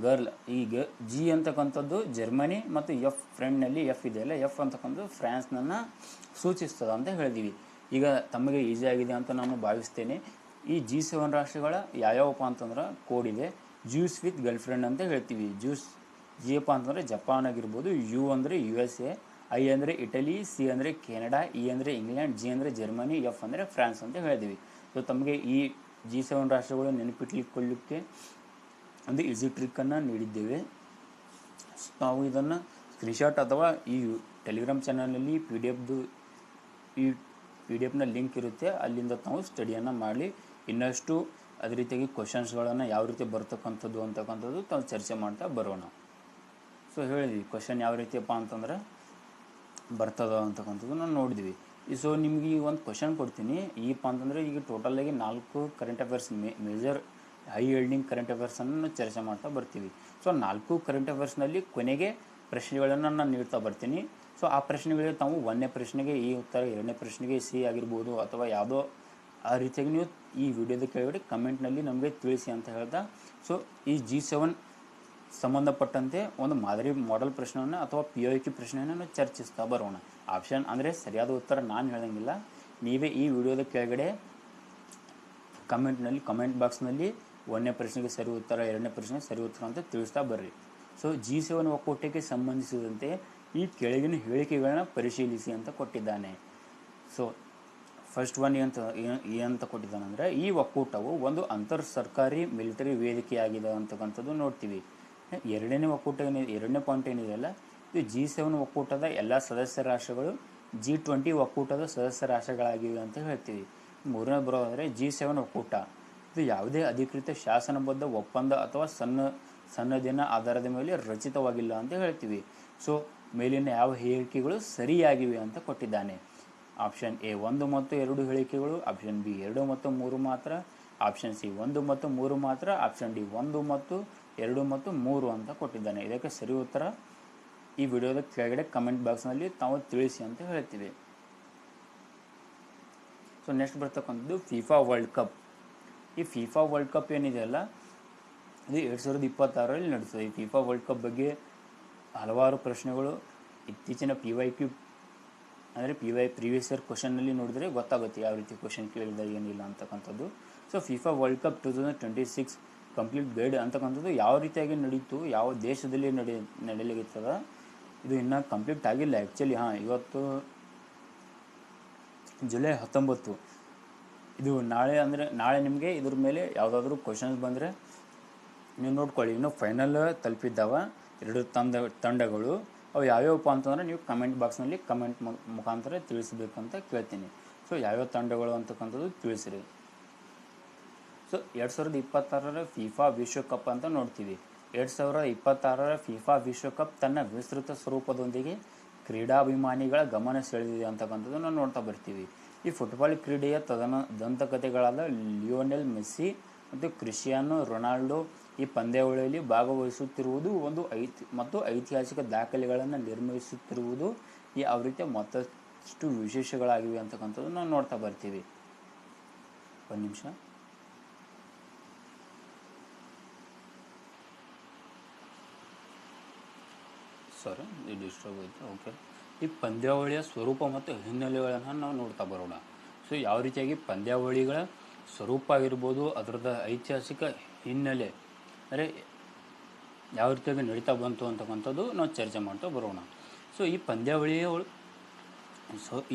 S1: ಗರ್ಲ್, ಈಗ ಜಿ ಅಂತಕ್ಕಂಥದ್ದು ಜರ್ಮನಿ, ಮತ್ತು ಎಫ್ ಫ್ರೆಂಡ್ನಲ್ಲಿ ಎಫ್ ಇದೆಯಲ್ಲ ಎಫ್ ಅಂತಕ್ಕಂಥದ್ದು ಫ್ರಾನ್ಸ್ನನ್ನು ಸೂಚಿಸ್ತದೆ ಅಂತ ಹೇಳಿದ್ದೀವಿ. ಈಗ ತಮಗೆ ಈಸಿ ಆಗಿದೆ ಅಂತ ನಾನು ಭಾವಿಸ್ತೇನೆ. ಈ G7 ರಾಷ್ಟ್ರಗಳ ಯಾವ್ಯಾವಪ್ಪ ಅಂತಂದ್ರೆ ಕೋಡ್ ಇದೆ. ಜ್ಯೂಸ್ ವಿತ್ ಗರ್ಲ್ಫ್ರೆಂಡ್ ಅಂತ ಹೇಳ್ತೀವಿ. ಜಿ ಅಪ್ಪ ಅಂತಂದರೆ ಜಪಾನ್ ಆಗಿರ್ಬೋದು, ಯು ಅಂದರೆ USA, ಐ ಅಂದರೆ ಇಟಲಿ, ಸಿ ಅಂದರೆ ಕೆನಡಾ, ಇ ಅಂದರೆ ಇಂಗ್ಲೆಂಡ್, ಜಿ ಅಂದರೆ ಜರ್ಮನಿ, ಎಫ್ ಅಂದರೆ ಫ್ರಾನ್ಸ್ ಅಂತ ಹೇಳ್ತೀವಿ. ಸೊ ತಮಗೆ ಈ G7 ರಾಷ್ಟ್ರಗಳು ನೆನಪಿಟ್ಲಿಕ್ಕೆ ಒಂದು ಈಸಿ ಟ್ರಿಕ್ಕನ್ನು ನೀಡಿದ್ದೇವೆ. ನಾವು ಇದನ್ನು ಸ್ಕ್ರೀನ್ಶಾಟ್ ಅಥವಾ ಈ ಟೆಲಿಗ್ರಾಮ್ ಚಾನಲ್ನಲ್ಲಿ ಪಿ ಡಿ ಎಫ್ನ ಲಿಂಕ್ ಇರುತ್ತೆ, ಅಲ್ಲಿಂದ ನಾವು ಸ್ಟಡಿಯನ್ನು ಮಾಡಿ ಇನ್ನಷ್ಟು ಅದೇ ರೀತಿಯಾಗಿ ಕ್ವಶನ್ಸ್ಗಳನ್ನು ಯಾವ ರೀತಿ ಬರ್ತಕ್ಕಂಥದ್ದು ಅಂತಕ್ಕಂಥದ್ದು ನಾವು ಚರ್ಚೆ ಮಾಡ್ತಾ ಬರೋಣ. ಸೊ ಹೇಳಿದ್ವಿ ಕ್ವಶನ್ ಯಾವ ರೀತಿಯಪ್ಪ ಅಂತಂದ್ರೆ ಬರ್ತದ ಅಂತಕ್ಕಂಥದ್ದು ನಾವು ನೋಡಿದ್ವಿ. ಸೊ ನಿಮಗೆ ಈಗ ಒಂದು ಕ್ವಶನ್ ಕೊಡ್ತೀನಿ. ಈಗಪ್ಪ ಅಂತಂದರೆ ಈಗ ಟೋಟಲಾಗಿ 4 current affairs major high holding current ಅಫೇರ್ಸನ್ನು ಚರ್ಚೆ ಮಾಡ್ತಾ ಬರ್ತೀವಿ. ಸೊ 4 ಕರೆಂಟ್ ಅಫೇರ್ಸ್ನಲ್ಲಿ ಕೊನೆಗೆ ಪ್ರಶ್ನೆಗಳನ್ನು ನಾನು ನೀಡ್ತಾ ಬರ್ತೀನಿ. ಸೊ ಆ ಪ್ರಶ್ನೆಗಳಿಗೆ ತಾವು 1ನೇ ಪ್ರಶ್ನೆಗೆ ಈ ಉತ್ತರ, 2ನೇ ಪ್ರಶ್ನೆಗೆ ಸಿ ಆಗಿರ್ಬೋದು, ಅಥವಾ ಯಾವುದೋ ಆ ರೀತಿಯಾಗಿ ನೀವು ಈ ವಿಡಿಯೋದ ಕೆಳಗಡೆ ಕಮೆಂಟ್ನಲ್ಲಿ ನಮಗೆ ತಿಳಿಸಿ ಅಂತ ಹೇಳ್ತಾ, ಸೊ ಈ G7 ಸಂಬಂಧಪಟ್ಟಂತೆ ಒಂದು ಮಾದರಿ ಮಾಡೆಲ್ ಪ್ರಶ್ನೆಯನ್ನು ಅಥವಾ POQ ಪ್ರಶ್ನೆಯನ್ನು ನಾವು ಚರ್ಚಿಸ್ತಾ ಬರೋಣ. ಆಪ್ಷನ್ ಅಂದರೆ ಸರಿಯಾದ ಉತ್ತರ ನಾನು ಹೇಳೋಂಗಿಲ್ಲ, ನೀವೇ ಈ ವಿಡಿಯೋದ ಕೆಳಗಡೆ ಕಮೆಂಟ್ ಬಾಕ್ಸ್ನಲ್ಲಿ 1ನೇ ಪ್ರಶ್ನೆಗೆ ಸರಿ ಉತ್ತರ, 2ನೇ ಪ್ರಶ್ನೆಗೆ ಸರಿ ಉತ್ತರ ಅಂತ ತಿಳಿಸ್ತಾ ಬರ್ರಿ. ಸೊ G7 ಒಕ್ಕೂಟಕ್ಕೆ ಸಂಬಂಧಿಸಿದಂತೆ ಈ ಕೆಳಗಿನ ಹೇಳಿಕೆಗಳನ್ನ ಪರಿಶೀಲಿಸಿ ಅಂತ ಕೊಟ್ಟಿದ್ದಾನೆ. ಸೊ ಫಸ್ಟ್ ಒನ್ ಏನಂತ ಕೊಟ್ಟಿದ್ದಾನೆ ಅಂದರೆ, ಈ ಒಕ್ಕೂಟವು ಒಂದು ಅಂತರ್ ಸರ್ಕಾರಿ ಮಿಲಿಟರಿ ವೇದಿಕೆಯಾಗಿದೆ ಅಂತಕ್ಕಂಥದ್ದು ನೋಡ್ತೀವಿ. ಎರಡನೇ ಪಾಯಿಂಟ್ ಏನಿದೆಯಲ್ಲ, ಇದು G7 ಒಕ್ಕೂಟದ ಎಲ್ಲ ಸದಸ್ಯ ರಾಷ್ಟ್ರಗಳು G20 ಒಕ್ಕೂಟದ ಸದಸ್ಯ ರಾಷ್ಟ್ರಗಳಾಗಿವೆ ಅಂತ ಹೇಳ್ತೀವಿ. ಮೂರನೇ ಬರೋದಾದರೆ G7 ಒಕ್ಕೂಟ ಇದು ಯಾವುದೇ ಅಧಿಕೃತ ಶಾಸನಬದ್ಧ ಒಪ್ಪಂದ ಅಥವಾ ಸನ್ನದಿನ ಆಧಾರದ ಮೇಲೆ ರಚಿತವಾಗಿಲ್ಲ ಅಂತ ಹೇಳ್ತೀವಿ. ಸೊ ಮೇಲಿನ ಯಾವ ಹೇಳಿಕೆಗಳು ಸರಿಯಾಗಿವೆ ಅಂತ ಕೊಟ್ಟಿದ್ದಾನೆ. ಆಪ್ಷನ್ ಎ 1 ಮತ್ತು 2 ಹೇಳಿಕೆಗಳು, ಆಪ್ಷನ್ ಬಿ 2 ಮತ್ತು 3 ಮಾತ್ರ, ಆಪ್ಷನ್ ಸಿ 1 ಮತ್ತು 3 ಮಾತ್ರ, ಆಪ್ಷನ್ ಡಿ 1 ಮತ್ತು 2 ಮತ್ತು 3 ಅಂತ ಕೊಟ್ಟಿದ್ದಾನೆ. ಇದಕ್ಕೆ ಸರಿ ಉತ್ತರ ಈ ವಿಡಿಯೋದ ಕೆಳಗಡೆ ಕಮೆಂಟ್ ಬಾಕ್ಸ್ನಲ್ಲಿ ತಾವು ತಿಳಿಸಿ ಅಂತ ಹೇಳ್ತೀವಿ. ಸೊ ನೆಕ್ಸ್ಟ್ ಬರ್ತಕ್ಕಂಥದ್ದು FIFA ವರ್ಲ್ಡ್ ಕಪ್. ಈ FIFA ವರ್ಲ್ಡ್ ಕಪ್ ಏನಿದೆಯಲ್ಲ, ಇದು 2026ರಲ್ಲಿ ನಡೆಸ್ತದೆ. ಈ FIFA ವರ್ಲ್ಡ್ ಕಪ್ ಬಗ್ಗೆ ಹಲವಾರು ಪ್ರಶ್ನೆಗಳು ಇತ್ತೀಚಿನ PYQ ಅಂದರೆ ಪ್ರೀವಿಯಸ್ ಇಯರ್ ಕ್ವಶನ್ನಲ್ಲಿ ನೋಡಿದರೆ ಗೊತ್ತಾಗುತ್ತೆ ಯಾವ ರೀತಿ ಕ್ವಶನ್ ಕೇಳಿದಾಗ ಏನಿಲ್ಲ ಅಂತಕ್ಕಂಥದ್ದು. So FIFA world cup 2026 complete guide ಅಂತಕ್ಕಂಥದ್ದು ಯಾವ ರೀತಿಯಾಗಿ ನಡೀತು, ಯಾವ ದೇಶದಲ್ಲಿ ನಡೆಯಲಿರ್ತದ, ಇದು ಇನ್ನೂ ಕಂಪ್ಲೀಟ್ ಆಗಿಲ್ಲ ಆ್ಯಕ್ಚುಲಿ. ಇವತ್ತು ಜುಲೈ 19, ಇದು ನಾಳೆ ನಿಮಗೆ ಇದ್ರ ಮೇಲೆ ಯಾವುದಾದ್ರೂ ಕ್ವಶನ್ಸ್ ಬಂದರೆ ನೀವು ನೋಡ್ಕೊಳ್ಳಿ. ಇನ್ನೂ ಫೈನಲ್ ತಲುಪಿದ್ದಾವ 2 ತಂಡಗಳು. ಅವು ಯಾವ್ಯಾವಪ್ಪ ಅಂತಂದರೆ ನೀವು ಕಮೆಂಟ್ ಬಾಕ್ಸ್ನಲ್ಲಿ ಕಮೆಂಟ್ ಮುಖಾಂತರ ತಿಳಿಸಬೇಕಂತ ಕೇಳ್ತೀನಿ. ಸೊ ಯಾವ್ಯಾವ ತಂಡಗಳು ಅಂತಕ್ಕಂಥದ್ದು ತಿಳಿಸಿರಿ. ಸೊ 2026ರ FIFA ವಿಶ್ವಕಪ್ ಅಂತ ನೋಡ್ತೀವಿ. 2026ರ FIFA ವಿಶ್ವಕಪ್ ತನ್ನ ವಿಸ್ತೃತ ಸ್ವರೂಪದೊಂದಿಗೆ ಕ್ರೀಡಾಭಿಮಾನಿಗಳ ಗಮನ ಸೆಳೆದಿದೆ ಅಂತಕ್ಕಂಥದ್ದು ನಾವು ನೋಡ್ತಾ ಬರ್ತೀವಿ. ಈ ಫುಟ್ಬಾಲ್ ಕ್ರೀಡೆಯ ದಂತಕಥೆಗಳಾದ ಲಿಯೋನೆಲ್ ಮೆಸ್ಸಿ ಮತ್ತು ಕ್ರಿಸ್ಟಿಯಾನೋ ರೊನಾಲ್ಡೋ ಈ ಪಂದ್ಯಾವಳಿಯಲ್ಲಿ ಭಾಗವಹಿಸುತ್ತಿರುವುದು ಮತ್ತು ಐತಿಹಾಸಿಕ ದಾಖಲೆಗಳನ್ನು ನಿರ್ಮಿಸುತ್ತಿರುವುದು ಯಾವ ರೀತಿಯ ಮತ್ತಷ್ಟು ವಿಶೇಷಗಳಾಗಿವೆ ಅಂತಕ್ಕಂಥದ್ದು ನಾವು ನೋಡ್ತಾ ಬರ್ತೀವಿ. ಒಂದು ನಿಮಿಷ. ಸಾರಿ, ಇದು ಡಿಸ್ಟರ್ಬ್ ಆಯಿತು. ಓಕೆ, ಈ ಪಂದ್ಯಾವಳಿಯ ಸ್ವರೂಪ ಮತ್ತು ಹಿನ್ನೆಲೆಗಳನ್ನು ನಾವು ನೋಡ್ತಾ ಬರೋಣ. ಸೊ ಯಾವ ರೀತಿಯಾಗಿ ಪಂದ್ಯಾವಳಿಗಳ ಸ್ವರೂಪ ಆಗಿರ್ಬೋದು, ಅದರದ ಐತಿಹಾಸಿಕ ಹಿನ್ನೆಲೆ ಅಂದರೆ ಯಾವ ರೀತಿಯಾಗಿ ನಡೀತಾ ಬಂತು ಅಂತಕ್ಕಂಥದ್ದು ನಾವು ಚರ್ಚೆ ಮಾಡ್ತಾ ಬರೋಣ. ಸೊ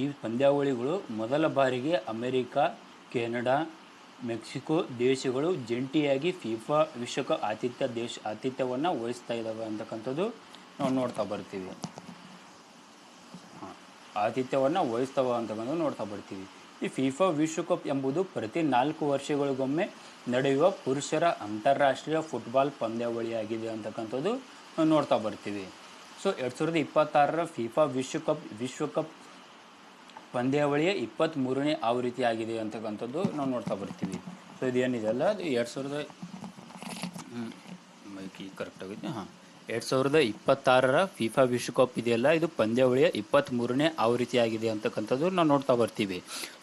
S1: ಈ ಪಂದ್ಯಾವಳಿಗಳು ಮೊದಲ ಬಾರಿಗೆ ಅಮೆರಿಕ, ಕೆನಡಾ ಮೆಕ್ಸಿಕೋ ದೇಶಗಳು ಜಂಟಿಯಾಗಿ ಫಿಫಾ ವಿಶ್ವಕಪ್ ಆತಿಥ್ಯವನ್ನು ವಹಿಸ್ತಾ ಇದ್ದಾವೆ ಅಂತಕ್ಕಂಥದ್ದು ನಾವು ನೋಡ್ತಾ ಬರ್ತೀವಿ. ಆತಿಥ್ಯವನ್ನು ವಹಿಸ್ತಾವ ಅಂತಕ್ಕಂಥದ್ದು ನೋಡ್ತಾ ಬರ್ತೀವಿ. ಈ ಫಿಫಾ ವಿಶ್ವಕಪ್ ಎಂಬುದು ಪ್ರತಿ 4 ವರ್ಷಗಳಿಗೊಮ್ಮೆ ನಡೆಯುವ ಪುರುಷರ ಅಂತಾರಾಷ್ಟ್ರೀಯ ಫುಟ್ಬಾಲ್ ಪಂದ್ಯಾವಳಿಯಾಗಿದೆ ಅಂತಕ್ಕಂಥದ್ದು ನಾವು ನೋಡ್ತಾ ಬರ್ತೀವಿ. ಸೊ 2026 ಫಿಫಾ ವಿಶ್ವಕಪ್ ಪಂದ್ಯಾವಳಿಯ 23ನೇ ಆವೃತ್ತಿಯಾಗಿದೆ ಅಂತಕ್ಕಂಥದ್ದು ನಾವು ನೋಡ್ತಾ ಬರ್ತೀವಿ. ಸೊ ಇದೇನಿದೆಯಲ್ಲ ಅದು 2026 ಫಿಫಾ ವಿಶ್ವಕಪ್ ಇದೆಯಲ್ಲ, ಇದು ಪಂದ್ಯಾವಳಿಯ 23ನೇ ಆವೃತ್ತಿಯಾಗಿದೆ ಅಂತಕ್ಕಂಥದ್ದು ನಾವು ನೋಡ್ತಾ ಬರ್ತೀವಿ.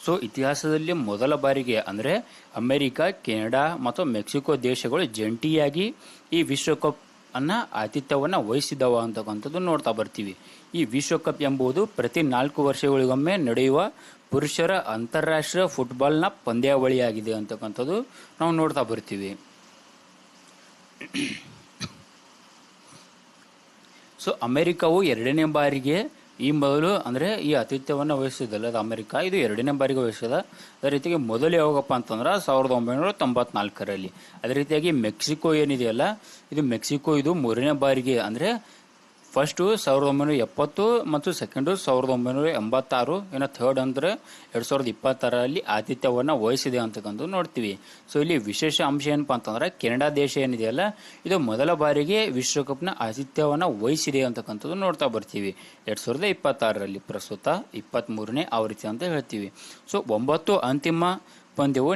S1: ಸೊ ಇತಿಹಾಸದಲ್ಲಿ ಮೊದಲ ಬಾರಿಗೆ ಅಂದರೆ ಅಮೆರಿಕ, ಕೆನಡಾ ಮತ್ತು ಮೆಕ್ಸಿಕೋ ದೇಶಗಳು ಜಂಟಿಯಾಗಿ ಈ ವಿಶ್ವಕಪ್ ಆತಿಥ್ಯವನ್ನು ವಹಿಸಿದವ ಅಂತಕ್ಕಂಥದ್ದು ನೋಡ್ತಾ ಬರ್ತೀವಿ. ಈ ವಿಶ್ವಕಪ್ ಎಂಬುದು ಪ್ರತಿ 4 ವರ್ಷಗಳಿಗೊಮ್ಮೆ ನಡೆಯುವ ಪುರುಷರ ಅಂತಾರಾಷ್ಟ್ರೀಯ ಫುಟ್ಬಾಲ್ನ ಪಂದ್ಯಾವಳಿಯಾಗಿದೆ ಅಂತಕ್ಕಂಥದ್ದು ನಾವು ನೋಡ್ತಾ ಬರ್ತೀವಿ. ಸೊ ಅಮೆರಿಕವು 2ನೇ ಬಾರಿಗೆ ಈ ಮೊದಲು ಅಂದರೆ ಈ ಆತಿಥ್ಯವನ್ನು ವಹಿಸಿದಲ್ಲ ಅದು ಅಮೆರಿಕ, ಇದು 2ನೇ ಬಾರಿಗೆ ವಹಿಸಿದ. ಅದೇ ರೀತಿಯಾಗಿ ಮೊದಲು ಯಾವಾಗಪ್ಪ ಅಂತಂದ್ರೆ 1994ರಲ್ಲಿ. ಅದೇ ರೀತಿಯಾಗಿ ಮೆಕ್ಸಿಕೋ ಏನಿದೆಯಲ್ಲ, ಇದು ಮೆಕ್ಸಿಕೋ ಇದು 3ನೇ ಬಾರಿಗೆ ಅಂದರೆ ಫಸ್ಟು 1970 ಮತ್ತು ಸೆಕೆಂಡು 1986, ಇನ್ನು ಥರ್ಡ್ ಅಂದರೆ 2026ರಲ್ಲಿ ಆತಿಥ್ಯವನ್ನು ವಹಿಸಿದೆ ಅಂತಕ್ಕಂಥ ನೋಡ್ತೀವಿ. ಸೊ ಇಲ್ಲಿ ವಿಶೇಷ ಅಂಶ ಏನಪ್ಪ ಅಂತಂದ್ರೆ ಕೆನಡಾ ದೇಶ ಏನಿದೆಯಲ್ಲ, ಇದು ಮೊದಲ ಬಾರಿಗೆ ವಿಶ್ವಕಪ್ನ ಆತಿಥ್ಯವನ್ನು ವಹಿಸಿದೆ ಅಂತಕ್ಕಂಥದ್ದು ನೋಡ್ತಾ ಬರ್ತೀವಿ 2026ರಲ್ಲಿ. ಪ್ರಸ್ತುತ 23ನೇ ಆವೃತ್ತಿ ಅಂತ ಹೇಳ್ತೀವಿ. ಸೊ 9 ಅಂತಿಮ ಪಂದ್ಯವು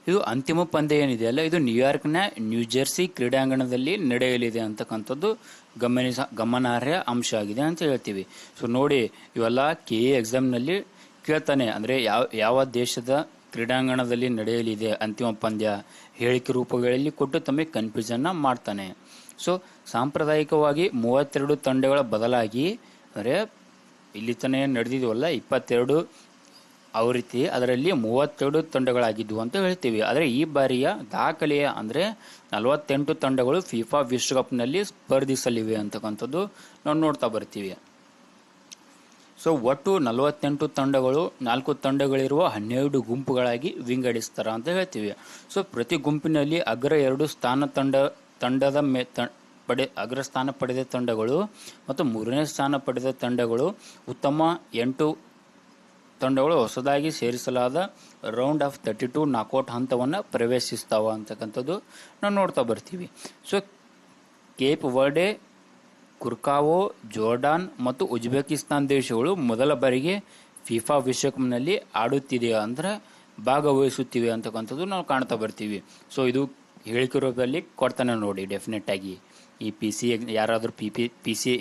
S1: ಇದು ಅಂತಿಮ ಪಂದ್ಯ ಏನಿದೆಯಲ್ಲ, ಇದು ನ್ಯೂಯಾರ್ಕ್ನ ನ್ಯೂಜೆರ್ಸಿ ಕ್ರೀಡಾಂಗಣದಲ್ಲಿ ನಡೆಯಲಿದೆ ಅಂತಕ್ಕಂಥದ್ದು ಗಮನಾರ್ಹ ಅಂಶ ಆಗಿದೆ ಅಂತ ಹೇಳ್ತೀವಿ. ಸೊ ನೋಡಿ, ಇವೆಲ್ಲ KA ಎಕ್ಸಾಮ್ನಲ್ಲಿ ಕೇಳ್ತಾನೆ, ಅಂದರೆ ಯಾವ ದೇಶದ ಕ್ರೀಡಾಂಗಣದಲ್ಲಿ ನಡೆಯಲಿದೆ ಅಂತಿಮ ಪಂದ್ಯ ಹೇಳಿಕೆ ರೂಪಗಳಲ್ಲಿ ಕೊಟ್ಟು ತಮಗೆ ಕನ್ಫ್ಯೂಷನ್ನ ಮಾಡ್ತಾನೆ. ಸೊ ಸಾಂಪ್ರದಾಯಿಕವಾಗಿ 32 ತಂಡಗಳ ಬದಲಾಗಿ ಅಂದರೆ ಇಲ್ಲಿ ತನಕ ನಡೆದಿದ್ವಲ್ಲ 22 ಆವೃತ್ತಿ, ಅದರಲ್ಲಿ 32 ತಂಡಗಳಾಗಿದ್ವು ಅಂತ ಹೇಳ್ತೀವಿ. ಆದರೆ ಈ ಬಾರಿಯ ದಾಖಲೆಯ ಅಂದರೆ 48 ತಂಡಗಳು ಫಿಫಾ ವಿಶ್ವಕಪ್ನಲ್ಲಿ ಸ್ಪರ್ಧಿಸಲಿವೆ ಅಂತಕ್ಕಂಥದ್ದು ನಾವು ನೋಡ್ತಾ ಬರ್ತೀವಿ. ಸೊ ಒಟ್ಟು 48 ತಂಡಗಳು 4 ತಂಡಗಳಿರುವ 12 ಗುಂಪುಗಳಾಗಿ ವಿಂಗಡಿಸ್ತಾರ ಅಂತ ಹೇಳ್ತೀವಿ. ಸೊ ಪ್ರತಿ ಗುಂಪಿನಲ್ಲಿ ಅಗ್ರ 2 ಅಗ್ರಸ್ಥಾನ ಪಡೆದ ತಂಡಗಳು ಮತ್ತು 3ನೇ ಸ್ಥಾನ ಪಡೆದ ತಂಡಗಳು, ಉತ್ತಮ 8 ತಂಡಗಳು ಹೊಸದಾಗಿ ಸೇರಿಸಲಾದ ರೌಂಡ್ ಆಫ್ 32 ನಾಕೌಟ್ ಹಂತವನ್ನು ಪ್ರವೇಶಿಸ್ತಾವ ಅಂತಕ್ಕಂಥದ್ದು ನಾವು ನೋಡ್ತಾ ಬರ್ತೀವಿ. ಸೊ ಕೇಪ್ ವರ್ಡೆ, ಕುರ್ಕಾವೋ, ಜೋರ್ಡಾನ್ ಮತ್ತು ಉಜ್ಬೇಕಿಸ್ತಾನ್ ದೇಶಗಳು ಮೊದಲ ಬಾರಿಗೆ ಫಿಫಾ ವಿಶ್ವಕಪ್ನಲ್ಲಿ ಆಡುತ್ತಿದೆ ಅಂದರೆ ಭಾಗವಹಿಸುತ್ತಿವೆ ಅಂತಕ್ಕಂಥದ್ದು ನಾವು ಕಾಣ್ತಾ ಬರ್ತೀವಿ. ಸೊ ಇದು ಹೇಳಿಕೆ ರೂಪದಲ್ಲಿ ಕೊಡ್ತಾನೆ ನೋಡಿ. ಡೆಫಿನೆಟ್ ಆಗಿ ಈ ಯಾರಾದರೂ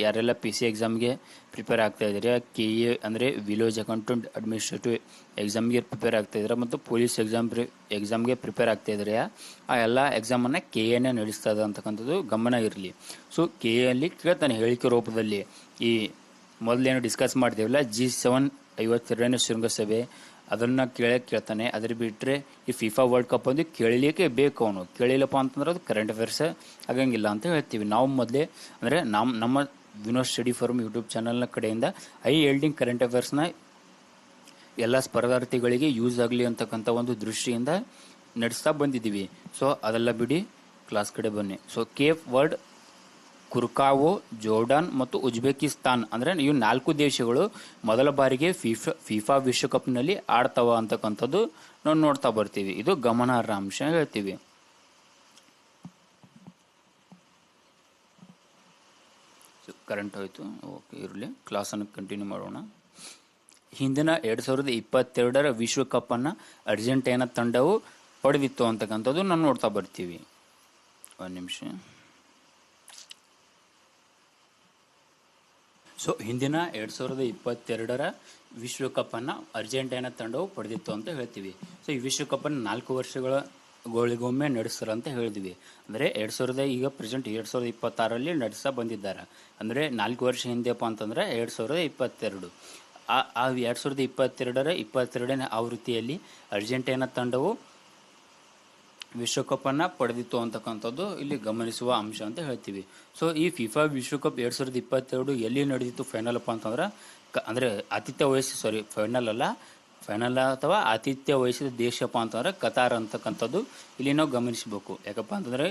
S1: ಯಾರೆಲ್ಲ ಪಿ ಸಿ ಎಕ್ಸಾಮ್ಗೆ ಪ್ರಿಪೇರ್ ಆಗ್ತಾ ಇದ್ದಾರೆ, KA ಅಂದರೆ ವಿಲೇಜ್ ಅಕೌಂಟೆಂಟ್ ಅಡ್ಮಿನಿಸ್ಟ್ರೇಟಿವ್ ಎಕ್ಸಾಮ್ಗೆ ಪ್ರಿಪೇರ್ ಆಗ್ತಾ ಇದ್ದಾರೆ ಮತ್ತು ಪೊಲೀಸ್ ಎಕ್ಸಾಮ್ಗೆ ಪ್ರಿಪೇರ್ ಆಗ್ತಾ ಇದ್ದಾರೆ, ಆ ಎಲ್ಲ ಎಕ್ಸಾಮನ್ನು KAನೇ ನಡೆಸ್ತಾ ಇದೆ ಅಂತಕ್ಕಂಥದ್ದು ಗಮನ ಇರಲಿ. ಸೊ KA ಅಲ್ಲಿ ಕೇಳ್ತಾನೆ ಹೇಳಿಕೆ ರೂಪದಲ್ಲಿ. ಈ ಮೊದಲೇನು ಡಿಸ್ಕಸ್ ಮಾಡ್ತೀವಲ್ಲ G7 52ನೇ ಶೃಂಗಸಭೆ, ಅದನ್ನು ಕೇಳ್ತಾನೆ. ಅದ್ರ ಬಿಟ್ಟರೆ ಈ ಫಿಫಾ ವರ್ಲ್ಡ್ ಕಪ್ ಒಂದು ಕೇಳಲಿಕ್ಕೆ ಬೇಕು. ಅವನು ಕೇಳಿಲ್ಲಪ್ಪ ಅಂತಂದ್ರೆ ಅದು ಕರೆಂಟ್ ಅಫೇರ್ಸ್ ಆಗಂಗಿಲ್ಲ ಅಂತ ಹೇಳ್ತೀವಿ. ನಾವು ಮೊದಲೇ ಅಂದರೆ ನಮ್ಮ ವಿನೋದ್ ಸ್ಟಡಿ ಫಾರ್ಮ್ ಯೂಟ್ಯೂಬ್ ಚಾನಲ್ನ ಕಡೆಯಿಂದ ಎಲ್ಡಿಂಗ್ ಕರೆಂಟ್ ಅಫೇರ್ಸ್ನ ಎಲ್ಲ ಸ್ಪರ್ಧಾರ್ಥಿಗಳಿಗೆ ಯೂಸ್ ಆಗಲಿ ಅಂತಕ್ಕಂಥ ಒಂದು ದೃಷ್ಟಿಯಿಂದ ನಡೆಸ್ತಾ ಬಂದಿದ್ದೀವಿ. ಸೊ ಅದೆಲ್ಲ ಬಿಡಿ, ಕ್ಲಾಸ್ ಕಡೆ ಬನ್ನಿ. ಸೊ ಕೇಪ್ ವರ್ಡ್, ಕುರ್ಕಾವೋ, ಜೋರ್ಡಾನ್ ಮತ್ತು ಉಜ್ಬೇಕಿಸ್ತಾನ್ ಅಂದರೆ ಇವು 4 ದೇಶಗಳು ಮೊದಲ ಬಾರಿಗೆ ಫಿಫಾ ವಿಶ್ವಕಪ್ನಲ್ಲಿ ಆಡ್ತಾವ ಅಂತಕ್ಕಂಥದ್ದು ನಾವು ನೋಡ್ತಾ ಬರ್ತೀವಿ. ಇದು ಗಮನಾರ್ಹ ಅಂಶ ಹೇಳ್ತೀವಿ. ಕರೆಂಟ್ ಹೋಯಿತು, ಓಕೆ ಇರಲಿ, ಕ್ಲಾಸನ್ನು ಕಂಟಿನ್ಯೂ ಮಾಡೋಣ. ಹಿಂದಿನ 2022 ವಿಶ್ವಕಪ್ಪನ್ನು ಅರ್ಜೆಂಟೈನಾ ತಂಡವು ಪಡೆದಿತ್ತು ಅಂತಕ್ಕಂಥದ್ದು ನಾವು ನೋಡ್ತಾ ಬರ್ತೀವಿ. ಒಂದು ನಿಮಿಷ. ಸೊ ಹಿಂದಿನ 2022 ವಿಶ್ವಕಪ್ಪನ್ನು ಅರ್ಜೆಂಟೈನಾ ತಂಡವು ಪಡೆದಿತ್ತು ಅಂತ ಹೇಳ್ತೀವಿ. ಸೊ ಈ ವಿಶ್ವಕಪ್ಪನ್ನು 4 ವರ್ಷಗಳಿಗೊಮ್ಮೆ ನಡೆಸ್ತಾರೆ ಅಂತ ಹೇಳಿದ್ವಿ. ಅಂದರೆ ಈಗ ಪ್ರೆಸೆಂಟ್ 2026ರಲ್ಲಿ ನಡೆಸ್ತಾ ಬಂದಿದ್ದಾರೆ. ಅಂದರೆ 4 ವರ್ಷ ಹಿಂದೆಪ್ಪ ಅಂತಂದರೆ 2022. ಆ 2022ರ 22ನೇ ಆವೃತ್ತಿಯಲ್ಲಿ ಅರ್ಜೆಂಟೈನಾ ತಂಡವು ವಿಶ್ವಕಪ್ಪನ್ನು ಪಡೆದಿತ್ತು ಅಂತಕ್ಕಂಥದ್ದು ಇಲ್ಲಿ ಗಮನಿಸುವ ಅಂಶ ಅಂತ ಹೇಳ್ತೀವಿ. ಸೊ ಈ ಫಿಫಾ ವಿಶ್ವಕಪ್ 2022 ಎಲ್ಲಿ ನಡೆದಿತ್ತು ಫೈನಲ್ ಅಪ್ಪ ಅಂತಂದ್ರೆ ಅಂದರೆ ಆತಿಥ್ಯ ವಹಿಸಿ ಫೈನಲ್ ಅಥವಾ ಆತಿಥ್ಯ ವಹಿಸಿದ ದೇಶಪ್ಪ ಅಂತಂದ್ರೆ ಕತಾರ್ ಅಂತಕ್ಕಂಥದ್ದು ಇಲ್ಲಿ ನಾವು ಗಮನಿಸಬೇಕು. ಯಾಕಪ್ಪ ಅಂತಂದರೆ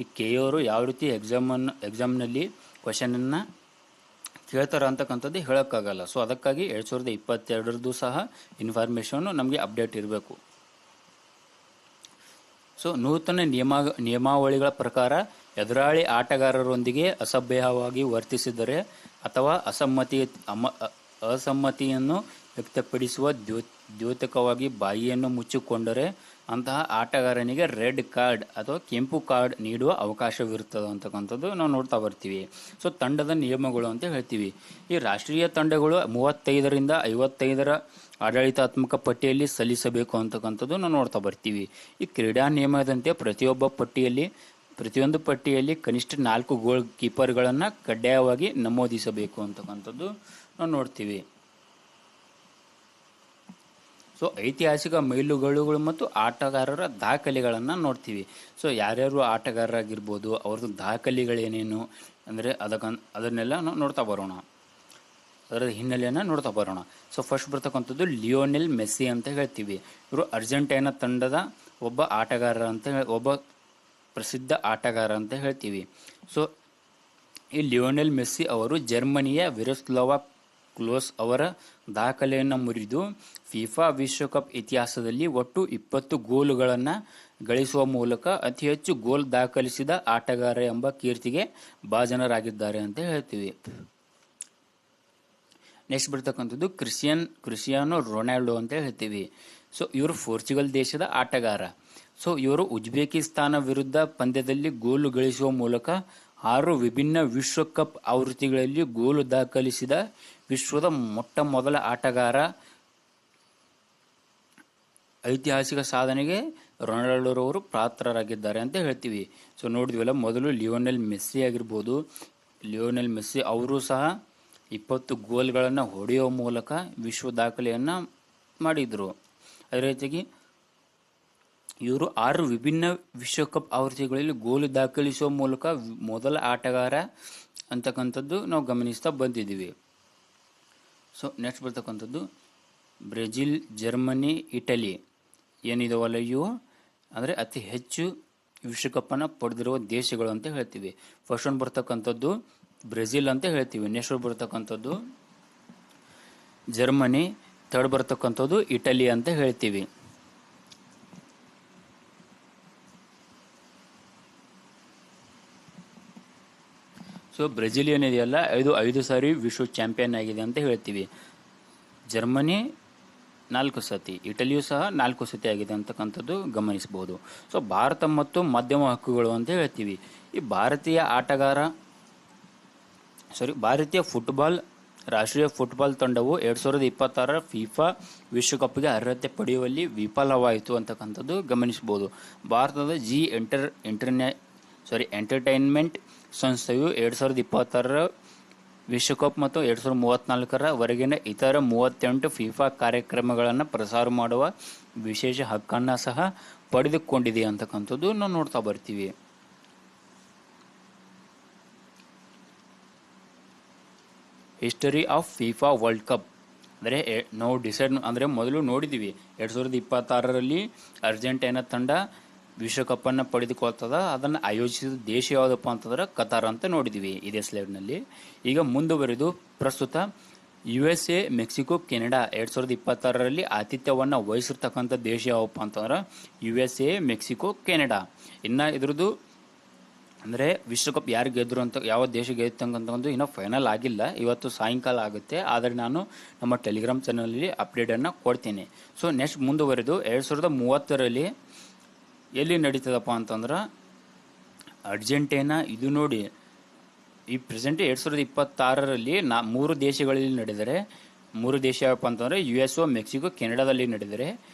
S1: ಈ ಕೆ ಅವರು ಯಾವ ರೀತಿ ಎಕ್ಸಾಮ್ನಲ್ಲಿ ಕ್ವಶನನ್ನು ಕೇಳ್ತಾರೆ ಅಂತಕ್ಕಂಥದ್ದು ಹೇಳೋಕ್ಕಾಗಲ್ಲ. ಸೊ ಅದಕ್ಕಾಗಿ 2022 ಸಹ ಇನ್ಫಾರ್ಮೇಷನ್ನು ನಮಗೆ ಅಪ್ಡೇಟ್ ಇರಬೇಕು. ಸೊ ನೂತನ ನಿಯಮಾವಳಿಗಳ ಪ್ರಕಾರ ಎದುರಾಳಿ ಆಟಗಾರರೊಂದಿಗೆ ಅಸಭ್ಯವಾಗಿ ವರ್ತಿಸಿದರೆ ಅಥವಾ ಅಸಮ್ಮತಿಯನ್ನು ವ್ಯಕ್ತಪಡಿಸುವ ದ್ಯೋತಕವಾಗಿ ಬಾಯಿಯನ್ನು ಮುಚ್ಚಿಕೊಂಡರೆ ಅಂತಹ ಆಟಗಾರನಿಗೆ ರೆಡ್ ಕಾರ್ಡ್ ಅಥವಾ ಕೆಂಪು ಕಾರ್ಡ್ ನೀಡುವ ಅವಕಾಶವಿರುತ್ತದೆ ಅಂತಕ್ಕಂಥದ್ದು ನಾವು ನೋಡ್ತಾ ಬರ್ತೀವಿ. ಸೊ ತಂಡದ ನಿಯಮಗಳು ಅಂತ ಹೇಳ್ತೀವಿ. ಈ ರಾಷ್ಟ್ರೀಯ ತಂಡಗಳು 35ರಿಂದ 55 ಆಡಳಿತಾತ್ಮಕ ಪಟ್ಟಿಯಲ್ಲಿ ಸಲ್ಲಿಸಬೇಕು ಅಂತಕ್ಕಂಥದ್ದು ನಾವು ನೋಡ್ತಾ ಬರ್ತೀವಿ. ಈ ಕ್ರೀಡಾ ನಿಯಮದಂತೆ ಪ್ರತಿಯೊಂದು ಪಟ್ಟಿಯಲ್ಲಿ ಕನಿಷ್ಠ 4 ಗೋಲ್ ಕೀಪರ್ಗಳನ್ನು ಕಡ್ಡಾಯವಾಗಿ ನಮೂದಿಸಬೇಕು ಅಂತಕ್ಕಂಥದ್ದು ನಾವು ನೋಡ್ತೀವಿ. ಸೊ ಐತಿಹಾಸಿಕ ಮೈಲುಗಲ್ಲುಗಳು ಮತ್ತು ಆಟಗಾರರ ದಾಖಲೆಗಳನ್ನು ನೋಡ್ತೀವಿ. ಸೊ ಯಾರ್ಯಾರು ಆಟಗಾರರಾಗಿರ್ಬೋದು, ಅವ್ರದ್ದು ದಾಖಲೆಗಳೇನೇನು ಅಂದರೆ ಅದನ್ನೆಲ್ಲ ನಾವು ನೋಡ್ತಾ ಬರೋಣ, ಅದರ ಹಿನ್ನೆಲೆಯನ್ನು ನೋಡ್ತಾ ಬರೋಣ. ಸೊ ಫಸ್ಟ್ ಬರ್ತಕ್ಕಂಥದ್ದು ಲಿಯೋನೆಲ್ ಮೆಸ್ಸಿ ಅಂತ ಹೇಳ್ತೀವಿ. ಇವರು ಅರ್ಜೆಂಟೈನಾ ತಂಡದ ಒಬ್ಬ ಪ್ರಸಿದ್ಧ ಆಟಗಾರ ಅಂತ ಹೇಳ್ತೀವಿ. ಸೊ ಈ ಲಿಯೋನೆಲ್ ಮೆಸ್ಸಿ ಅವರು ಜರ್ಮನಿಯ ಮಿರೋಸ್ಲಾವ್ ಕ್ಲೋಸ್ ಅವರ ದಾಖಲೆಯನ್ನು ಮುರಿದು ಫಿಫಾ ವಿಶ್ವಕಪ್ ಇತಿಹಾಸದಲ್ಲಿ ಒಟ್ಟು 20 ಗೋಲುಗಳನ್ನು ಗಳಿಸುವ ಮೂಲಕ ಅತಿ ಹೆಚ್ಚು ಗೋಲ್ ದಾಖಲಿಸಿದ ಆಟಗಾರ ಎಂಬ ಕೀರ್ತಿಗೆ ಭಾಜನರಾಗಿದ್ದಾರೆ ಅಂತ ಹೇಳ್ತೀವಿ. ನೆಕ್ಸ್ಟ್ ಬರ್ತಕ್ಕಂಥದ್ದು ಕ್ರಿಸ್ಟಿಯಾನೋ ರೊನಾಲ್ಡೋ ಅಂತ ಹೇಳ್ತೀವಿ. ಸೊ ಇವರು ಪೋರ್ಚುಗಲ್ ದೇಶದ ಆಟಗಾರ. ಸೊ ಇವರು ಉಜ್ಬೇಕಿಸ್ತಾನ ವಿರುದ್ಧ ಪಂದ್ಯದಲ್ಲಿ ಗೋಲು ಗಳಿಸುವ ಮೂಲಕ 6 ವಿಭಿನ್ನ ವಿಶ್ವಕಪ್ ಆವೃತ್ತಿಗಳಲ್ಲಿ ಗೋಲು ದಾಖಲಿಸಿದ ವಿಶ್ವದ ಮೊಟ್ಟ ಮೊದಲ ಆಟಗಾರ. ಐತಿಹಾಸಿಕ ಸಾಧನೆಗೆ ರೊನಾಲ್ಡೋರವರು ಪಾತ್ರರಾಗಿದ್ದಾರೆ ಅಂತ ಹೇಳ್ತೀವಿ. ಸೊ ನೋಡಿದ್ವಲ್ಲ, ಮೊದಲು ಲಿಯೋನೆಲ್ ಮೆಸ್ಸಿ ಆಗಿರ್ಬೋದು, ಲಿಯೋನೆಲ್ ಮೆಸ್ಸಿ ಅವರು ಸಹ 20 ಗೋಲ್ಗಳನ್ನು ಹೊಡೆಯುವ ಮೂಲಕ ವಿಶ್ವ ದಾಖಲೆಯನ್ನು ಮಾಡಿದರು. ಅದೇ ರೀತಿಯಾಗಿ ಇವರು 6 ವಿಭಿನ್ನ ವಿಶ್ವಕಪ್ ಆವೃತ್ತಿಗಳಲ್ಲಿ ಗೋಲು ದಾಖಲಿಸುವ ಮೂಲಕ ಮೊದಲ ಆಟಗಾರ ಅಂತಕ್ಕಂಥದ್ದು ನಾವು ಗಮನಿಸ್ತಾ ಬಂದಿದ್ದೀವಿ. ಸೊ ನೆಕ್ಸ್ಟ್ ಬರ್ತಕ್ಕಂಥದ್ದು ಬ್ರೆಜಿಲ್, ಜರ್ಮನಿ, ಇಟಲಿ ಏನಿದಾವಲ್ಲ, ಇವು ಅಂದರೆ ಅತಿ ಹೆಚ್ಚು ವಿಶ್ವಕಪ್ಪನ್ನು ಪಡೆದಿರುವ ದೇಶಗಳು ಅಂತ ಹೇಳ್ತೀವಿ. ಫಸ್ಟ್ ಒಂದು ಬರ್ತಕ್ಕಂಥದ್ದು ಬ್ರೆಜಿಲ್ ಅಂತ ಹೇಳ್ತೀವಿ. ನೆಕ್ಸ್ಟ್ ಬರ್ತಕ್ಕಂಥದ್ದು ಜರ್ಮನಿ, ಥರ್ಡ್ ಬರ್ತಕ್ಕಂಥದ್ದು ಇಟಲಿ ಅಂತ ಹೇಳ್ತೀವಿ. ಸೊ ಬ್ರೆಜಿಲ್ ಏನಿದೆಯಲ್ಲ, ಇದು 5 ಸಾರಿ ವಿಶ್ವ ಚಾಂಪಿಯನ್ ಆಗಿದೆ ಅಂತ ಹೇಳ್ತೀವಿ. ಜರ್ಮನಿ 4 ಸತಿ, ಇಟಲಿಯು ಸಹ 4 ಸತಿ ಆಗಿದೆ ಅಂತಕ್ಕಂಥದ್ದು ಗಮನಿಸಬಹುದು. ಸೊ ಭಾರತ ಮತ್ತು ಮಧ್ಯಮ ಹಕ್ಕುಗಳು ಅಂತ ಹೇಳ್ತೀವಿ. ಈ ಭಾರತೀಯ ರಾಷ್ಟ್ರೀಯ ಫುಟ್ಬಾಲ್ ತಂಡವು 2026 ಫಿಫಾ ವಿಶ್ವಕಪ್ಗೆ ಅರ್ಹತೆ ಪಡೆಯುವಲ್ಲಿ ವಿಫಲವಾಯಿತು ಅಂತಕ್ಕಂಥದ್ದು ಗಮನಿಸಬಹುದು. ಭಾರತದ ಎಂಟರ್ಟೈನ್ಮೆಂಟ್ ಸಂಸ್ಥೆಯು 2026 ವಿಶ್ವಕಪ್ ಮತ್ತು 2034 ವರೆಗಿನ ಇತರ 38 ಫಿಫಾ ಕಾರ್ಯಕ್ರಮಗಳನ್ನು ಪ್ರಸಾರ ಮಾಡುವ ವಿಶೇಷ ಹಕ್ಕನ್ನು ಸಹ ಪಡೆದುಕೊಂಡಿದೆ ಅಂತಕ್ಕಂಥದ್ದು ನಾವು ನೋಡ್ತಾ ಬರ್ತೀವಿ. History of FIFA world cup ಅಂದರೆ ನಾವು ಮೊದಲು ನೋಡಿದ್ದೀವಿ 2026 ಅರ್ಜೆಂಟೈನಾ ತಂಡ ವಿಶ್ವಕಪ್ಪನ್ನು ಪಡೆದುಕೊಳ್ತದ. ಅದನ್ನು ಆಯೋಜಿಸಿದ ದೇಶ ಯಾವುದಪ್ಪ ಅಂತಂದ್ರೆ ಕತಾರ್ ಅಂತ ನೋಡಿದ್ದೀವಿ ಇದೇ ಸ್ಲೈಡ್ನಲ್ಲಿ. ಈಗ ಮುಂದುವರೆದು ಪ್ರಸ್ತುತ USA, ಮೆಕ್ಸಿಕೋ, ಕೆನಡಾ 2026 ಆತಿಥ್ಯವನ್ನು ವಹಿಸಿರ್ತಕ್ಕಂಥ ದೇಶ ಯಾವಪ್ಪ ಅಂತಂದ್ರೆ USA, ಮೆಕ್ಸಿಕೋ, ಕೆನಡಾ. ಇನ್ನು ಇದ್ರದ್ದು ಅಂದರೆ ವಿಶ್ವಕಪ್ ಯಾರು ಗೆದ್ದರು ಅಂತ, ಯಾವ ದೇಶ ಗೆದ್ದಂತಂದು ಇನ್ನೂ ಫೈನಲ್ ಆಗಿಲ್ಲ. ಇವತ್ತು ಸಾಯಂಕಾಲ ಆಗುತ್ತೆ. ಆದರೆ ನಾನು ನಮ್ಮ ಟೆಲಿಗ್ರಾಮ್ ಚಾನಲಲ್ಲಿ ಅಪ್ಡೇಟನ್ನು ಕೊಡ್ತೀನಿ. ಸೊ ನೆಕ್ಸ್ಟ್ ಮುಂದುವರೆದು 2030 ಎಲ್ಲಿ ನಡೀತದಪ್ಪ ಅಂತಂದ್ರೆ ಅರ್ಜೆಂಟೈನಾ. ಇದು ನೋಡಿ, ಈ ಪ್ರೆಸೆಂಟ್ 2026 3 ದೇಶಗಳಲ್ಲಿ ನಡೆದರೆ, 3 ದೇಶ ಯಾವಪ್ಪ ಅಂತಂದರೆ USA, ಮೆಕ್ಸಿಕೋ, ಕೆನಡಾದಲ್ಲಿ ನಡೆದರೆ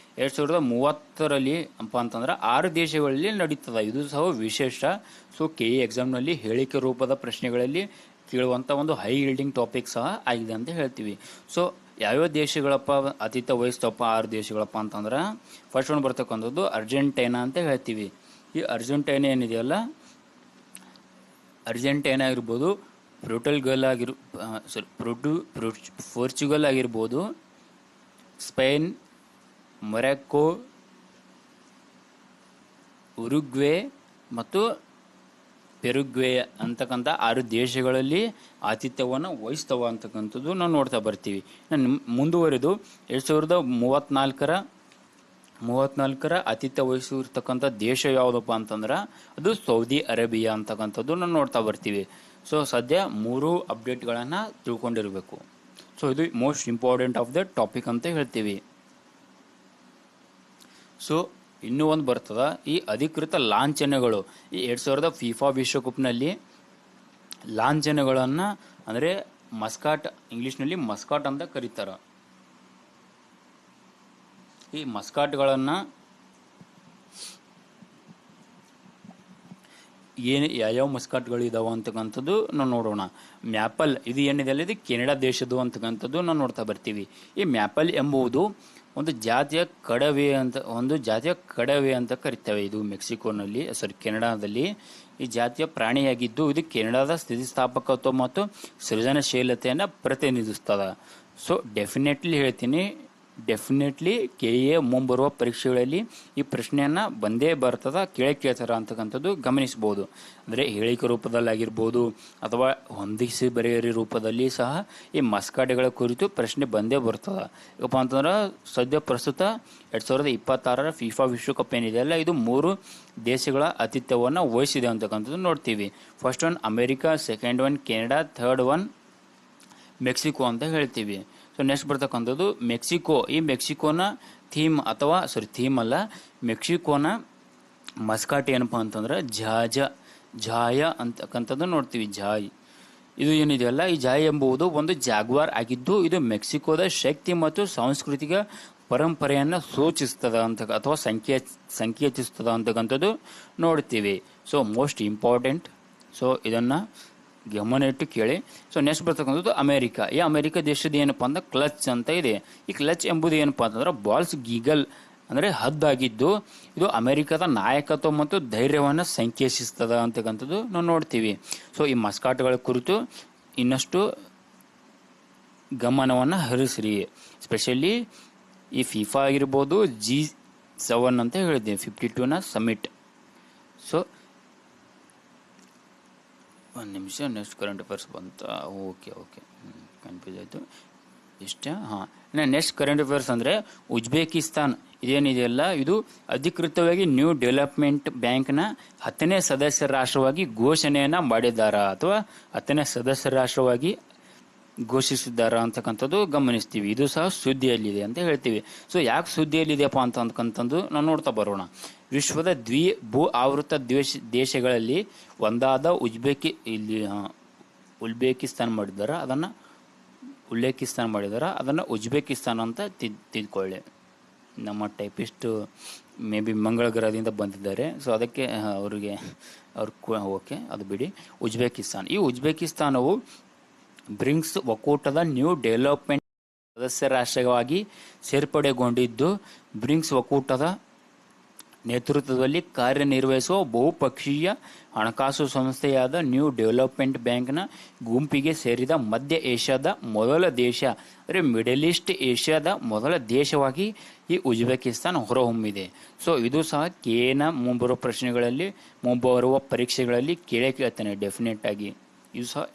S1: 2030 ಅಪ್ಪ ಅಂತಂದ್ರೆ 6 ದೇಶಗಳಲ್ಲಿ ನಡೀತದೆ. ಇದು ಸಹ ವಿಶೇಷ. ಸೊ KE ಎಕ್ಸಾಮ್ನಲ್ಲಿ ಹೇಳಿಕೆ ರೂಪದ ಪ್ರಶ್ನೆಗಳಲ್ಲಿ ಕೇಳುವಂಥ ಒಂದು ಹೈ ಯೀಲ್ಡಿಂಗ್ ಟಾಪಿಕ್ ಸಹ ಆಗಿದೆ ಅಂತ ಹೇಳ್ತೀವಿ. ಸೊ ಯಾವ್ಯಾವ ದೇಶಗಳಪ್ಪ ಆತಿಥ್ಯ ವಹಿಸ್ತಪ್ಪ 6 ದೇಶಗಳಪ್ಪ ಅಂತಂದ್ರೆ ಫಸ್ಟ್ ಒಂದು ಬರ್ತಕ್ಕಂಥದ್ದು ಅರ್ಜೆಂಟೈನಾ ಅಂತ ಹೇಳ್ತೀವಿ. ಈ ಅರ್ಜೆಂಟೈನಾ ಏನಿದೆಯಲ್ಲ, ಅರ್ಜೆಂಟೈನಾ ಆಗಿರ್ಬೋದು, ಪೋರ್ಚುಗಲ್ ಆಗಿರ್ಬೋದು, ಸ್ಪೇನ್, ಮೊರಾಕ್ಕೋ, ಉರುಗ್ವೆ ಮತ್ತು ಪೆರುಗ್ವೆ ಅಂತಕ್ಕಂಥ 6 ದೇಶಗಳಲ್ಲಿ ಆತಿಥ್ಯವನ್ನು ವಹಿಸ್ತವ ಅಂತಕ್ಕಂಥದ್ದು ನಾವು ನೋಡ್ತಾ ಬರ್ತೀವಿ. ಮುಂದುವರೆದು 2034ರ ಆತಿಥ್ಯ ವಹಿಸಿರ್ತಕ್ಕಂಥ ದೇಶ ಯಾವುದಪ್ಪ ಅಂತಂದ್ರೆ ಅದು ಸೌದಿ ಅರೇಬಿಯಾ ಅಂತಕ್ಕಂಥದ್ದು ನಾವು ನೋಡ್ತಾ ಬರ್ತೀವಿ. ಸೊ ಸದ್ಯ 3 ಅಪ್ಡೇಟ್ಗಳನ್ನು ತಿಳ್ಕೊಂಡಿರಬೇಕು. ಸೊ ಇದು most important of the topic ಅಂತ ಹೇಳ್ತೀವಿ. ಸೊ ಇನ್ನೂ ಒಂದು ಬರ್ತದ, ಈ ಅಧಿಕೃತ ಲಾಂಛನಗಳು. ಈ 2000 ಫಿಫಾ ವಿಶ್ವಕಪ್ನಲ್ಲಿ ಲಾಂಛನಗಳನ್ನು ಅಂದರೆ ಮಸ್ಕಾಟ್, ಇಂಗ್ಲಿಷ್ನಲ್ಲಿ ಮಸ್ಕಾಟ್ ಅಂತ ಕರೀತಾರ. ಈ ಮಸ್ಕಾಟ್ಗಳನ್ನು ಯಾವ್ಯಾವ ಮಸ್ಕಾಟ್ಗಳು ಇದಾವ ಅಂತಕ್ಕಂಥದ್ದು ನಾವು ನೋಡೋಣ. ಮ್ಯಾಪಲ್ ಇದು ಏನಿದೆ ಅಲ್ಲ, ಇದು ಕೆನಡಾ ದೇಶದ್ದು ಅಂತಕ್ಕಂಥದ್ದು ನಾವು ನೋಡ್ತಾ ಬರ್ತೀವಿ. ಈ ಮ್ಯಾಪಲ್ ಎಂಬುದು ಒಂದು ಜಾತಿಯ ಕಡವೆ ಅಂತ ಕರಿತೇವೆ. ಇದು ಕೆನಡಾದಲ್ಲಿ ಈ ಜಾತಿಯ ಪ್ರಾಣಿಯಾಗಿದ್ದು ಇದು ಕೆನಡಾದ ಸ್ಥಿತಿಸ್ಥಾಪಕತ್ವ ಮತ್ತು ಸೃಜನಶೀಲತೆಯನ್ನು ಪ್ರತಿನಿಧಿಸ್ತದೆ. ಸೊ ಡೆಫಿನೆಟ್ಲಿ ಕೆಎ ಮುಂಬರುವ ಪರೀಕ್ಷೆಗಳಲ್ಲಿ ಈ ಪ್ರಶ್ನೆಯನ್ನು ಬಂದೇ ಬರ್ತದ, ಕೇಳ್ತಾರ ಅಂತಕ್ಕಂಥದ್ದು ಗಮನಿಸಬಹುದು. ಅಂದರೆ ಹೇಳಿಕೆ ರೂಪದಲ್ಲಾಗಿರ್ಬೋದು ಅಥವಾ ಹೊಂದಿಸಿ ಬರೆಯರಿ ರೂಪದಲ್ಲಿ ಸಹ ಈ ಮಸ್ಕಾಟ್ಗಳ ಕುರಿತು ಪ್ರಶ್ನೆ ಬಂದೇ ಬರ್ತದ. ಯಾಕಪ್ಪ ಅಂತಂದ್ರೆ ಸದ್ಯ ಪ್ರಸ್ತುತ 2026ರ ಫಿಫಾ ವಿಶ್ವಕಪ್ ಏನಿದೆಯಲ್ಲ, ಇದು 3 ದೇಶಗಳ ಆತಿಥ್ಯವನ್ನು ವಹಿಸಿದೆ ಅಂತಕ್ಕಂಥದ್ದು ನೋಡ್ತೀವಿ. First one America, second one Canada, third one Mexico ಅಂತ ಹೇಳ್ತೀವಿ. ಸೊ ನೆಕ್ಸ್ಟ್ ಬರ್ತಕ್ಕಂಥದ್ದು ಮೆಕ್ಸಿಕೋ. ಈ ಮೆಕ್ಸಿಕೋನ ಮೆಕ್ಸಿಕೋನ ಮಸ್ಕಾಟ್ ಏನಪ್ಪ ಅಂತಂದ್ರೆ ಜಾಯ ಅಂತಕ್ಕಂಥದ್ದು ನೋಡ್ತೀವಿ. ಇದು ಏನಿದೆಯಲ್ಲ, ಈ ಜಾಯ್ ಎಂಬುದು ಒಂದು ಜಾಗ್ವಾರ್ ಆಗಿದ್ದು ಇದು ಮೆಕ್ಸಿಕೋದ ಶಕ್ತಿ ಮತ್ತು ಸಾಂಸ್ಕೃತಿಕ ಪರಂಪರೆಯನ್ನು ಸೂಚಿಸ್ತದ ಅಥವಾ ಸಂಕೇತಿಸ್ತದ ಅಂತಕ್ಕಂಥದ್ದು ನೋಡ್ತೀವಿ. So most important. ಸೊ ಇದನ್ನು ಗಮನ ಇಟ್ಟು ಕೇಳಿ. ಸೊ ನೆಕ್ಸ್ಟ್ ಬರ್ತಕ್ಕಂಥದ್ದು ಅಮೆರಿಕ. ಈ ಅಮೆರಿಕ ದೇಶದ ಏನಪ್ಪಾ ಅಂದ್ರೆ ಕ್ಲಚ್ ಅಂತ ಇದೆ. ಈ ಕ್ಲಚ್ ಎಂಬುದು ಏನಪ್ಪಾ ಅಂತಂದ್ರೆ ಬಾಲ್ಸ್ ಗೀಗಲ್ ಅಂದರೆ ಹದ್ದಾಗಿದ್ದು ಇದು ಅಮೆರಿಕದ ನಾಯಕತ್ವ ಮತ್ತು ಧೈರ್ಯವನ್ನು ಸಂಕೇತಿಸ್ತದ ಅಂತಕ್ಕಂಥದ್ದು ನಾವು ನೋಡ್ತೀವಿ. ಸೊ ಈ ಮಸ್ಕಾಟ್ಗಳ ಕುರಿತು ಇನ್ನಷ್ಟು ಗಮನವನ್ನು ಹರಿಸ್ರಿ. ಸ್ಪೆಷಲಿ ಈ ಫಿಫಾ ಆಗಿರ್ಬೋದು, G7 ಅಂತ ಹೇಳಿದ್ದೀವಿ, 52ನ ಸಮಿಟ್. ಸೊ ಒಂದು ನಿಮಿಷ, ನೆಕ್ಸ್ಟ್ ಕರೆಂಟ್ ಅಫೇರ್ಸ್ ಬಂತ. ಓಕೆ ಕನ್ಫ್ಯೂಸ್ ಆಯಿತು ಇಷ್ಟೇ. ನೆಕ್ಸ್ಟ್ ಕರೆಂಟ್ ಅಫೇರ್ಸ್ ಅಂದರೆ ಉಜ್ಬೇಕಿಸ್ತಾನ್ ಇದೇನಿದೆಯಲ್ಲ, ಇದು ಅಧಿಕೃತವಾಗಿ ನ್ಯೂ ಡೆವಲಪ್ಮೆಂಟ್ ಬ್ಯಾಂಕ್ನ 10ನೇ ಸದಸ್ಯ ರಾಷ್ಟ್ರವಾಗಿ ಘೋಷಣೆಯನ್ನು ಮಾಡಿದ್ದಾರಾ ಅಥವಾ 10ನೇ ಸದಸ್ಯ ರಾಷ್ಟ್ರವಾಗಿ ಘೋಷಿಸಿದ್ದಾರಾ ಅಂತಕ್ಕಂಥದ್ದು ಗಮನಿಸ್ತೀವಿ. ಇದು ಸಹ ಸುದ್ದಿಯಲ್ಲಿದೆ ಅಂತ ಹೇಳ್ತೀವಿ. ಸೊ ಯಾಕೆ ಸುದ್ದಿಯಲ್ಲಿದೆಯಪ್ಪ ಅಂತಕ್ಕಂಥದ್ದು ನಾವು ನೋಡ್ತಾ ಬರೋಣ. ವಿಶ್ವದ ಭೂ ಆವೃತ ದೇಶಗಳಲ್ಲಿ ಒಂದಾದ ಉಜ್ಬೇಕಿಸ್ತಾನ್ ಮಾಡಿದ್ದಾರೆ, ಅದನ್ನು ಉಜ್ಬೇಕಿಸ್ತಾನ್ ಅಂತ ತಿಳ್ಕೊಳ್ಳಿ. ನಮ್ಮ ಟೈಪಿಸ್ಟ್ ಮೇ ಬಿ ಮಂಗಳ ಗ್ರಹದಿಂದ ಬಂದಿದ್ದಾರೆ. ಸೊ ಅದಕ್ಕೆ ಓಕೆ, ಅದು ಬಿಡಿ. ಉಜ್ಬೇಕಿಸ್ತಾನ್, ಈ ಉಜ್ಬೇಕಿಸ್ತಾನವು ಬ್ರಿಕ್ಸ್ ಒಕ್ಕೂಟದ ನ್ಯೂ ಡೆವಲಪ್ಮೆಂಟ್ ಸದಸ್ಯ ರಾಷ್ಟ್ರವಾಗಿ ಸೇರ್ಪಡೆಗೊಂಡಿದ್ದು ಬ್ರಿಕ್ಸ್ ಒಕ್ಕೂಟದ ನೇತೃತ್ವದಲ್ಲಿ ಕಾರ್ಯನಿರ್ವಹಿಸುವ ಬಹುಪಕ್ಷೀಯ ಹಣಕಾಸು ಸಂಸ್ಥೆಯಾದ ನ್ಯೂ ಡೆವಲಪ್ಮೆಂಟ್ ಬ್ಯಾಂಕ್ನ ಗುಂಪಿಗೆ ಸೇರಿದ ಮಧ್ಯ ಏಷ್ಯಾದ ಮೊದಲ ದೇಶ, ಅಂದರೆ ಮಿಡಲ್ ಈಸ್ಟ್ ಏಷ್ಯಾದ ಮೊದಲ ದೇಶವಾಗಿ ಈ ಉಜ್ಬೇಕಿಸ್ತಾನ್ ಹೊರಹೊಮ್ಮಿದೆ. ಸೊ ಇದು ಸಹ ಕೇನ ಮುಂಬರುವ ಪರೀಕ್ಷೆಗಳಲ್ಲಿ ಕೇಳ್ತಾನೆ ಡೆಫಿನೆಟ್ ಆಗಿ. ಇದು ಸಹ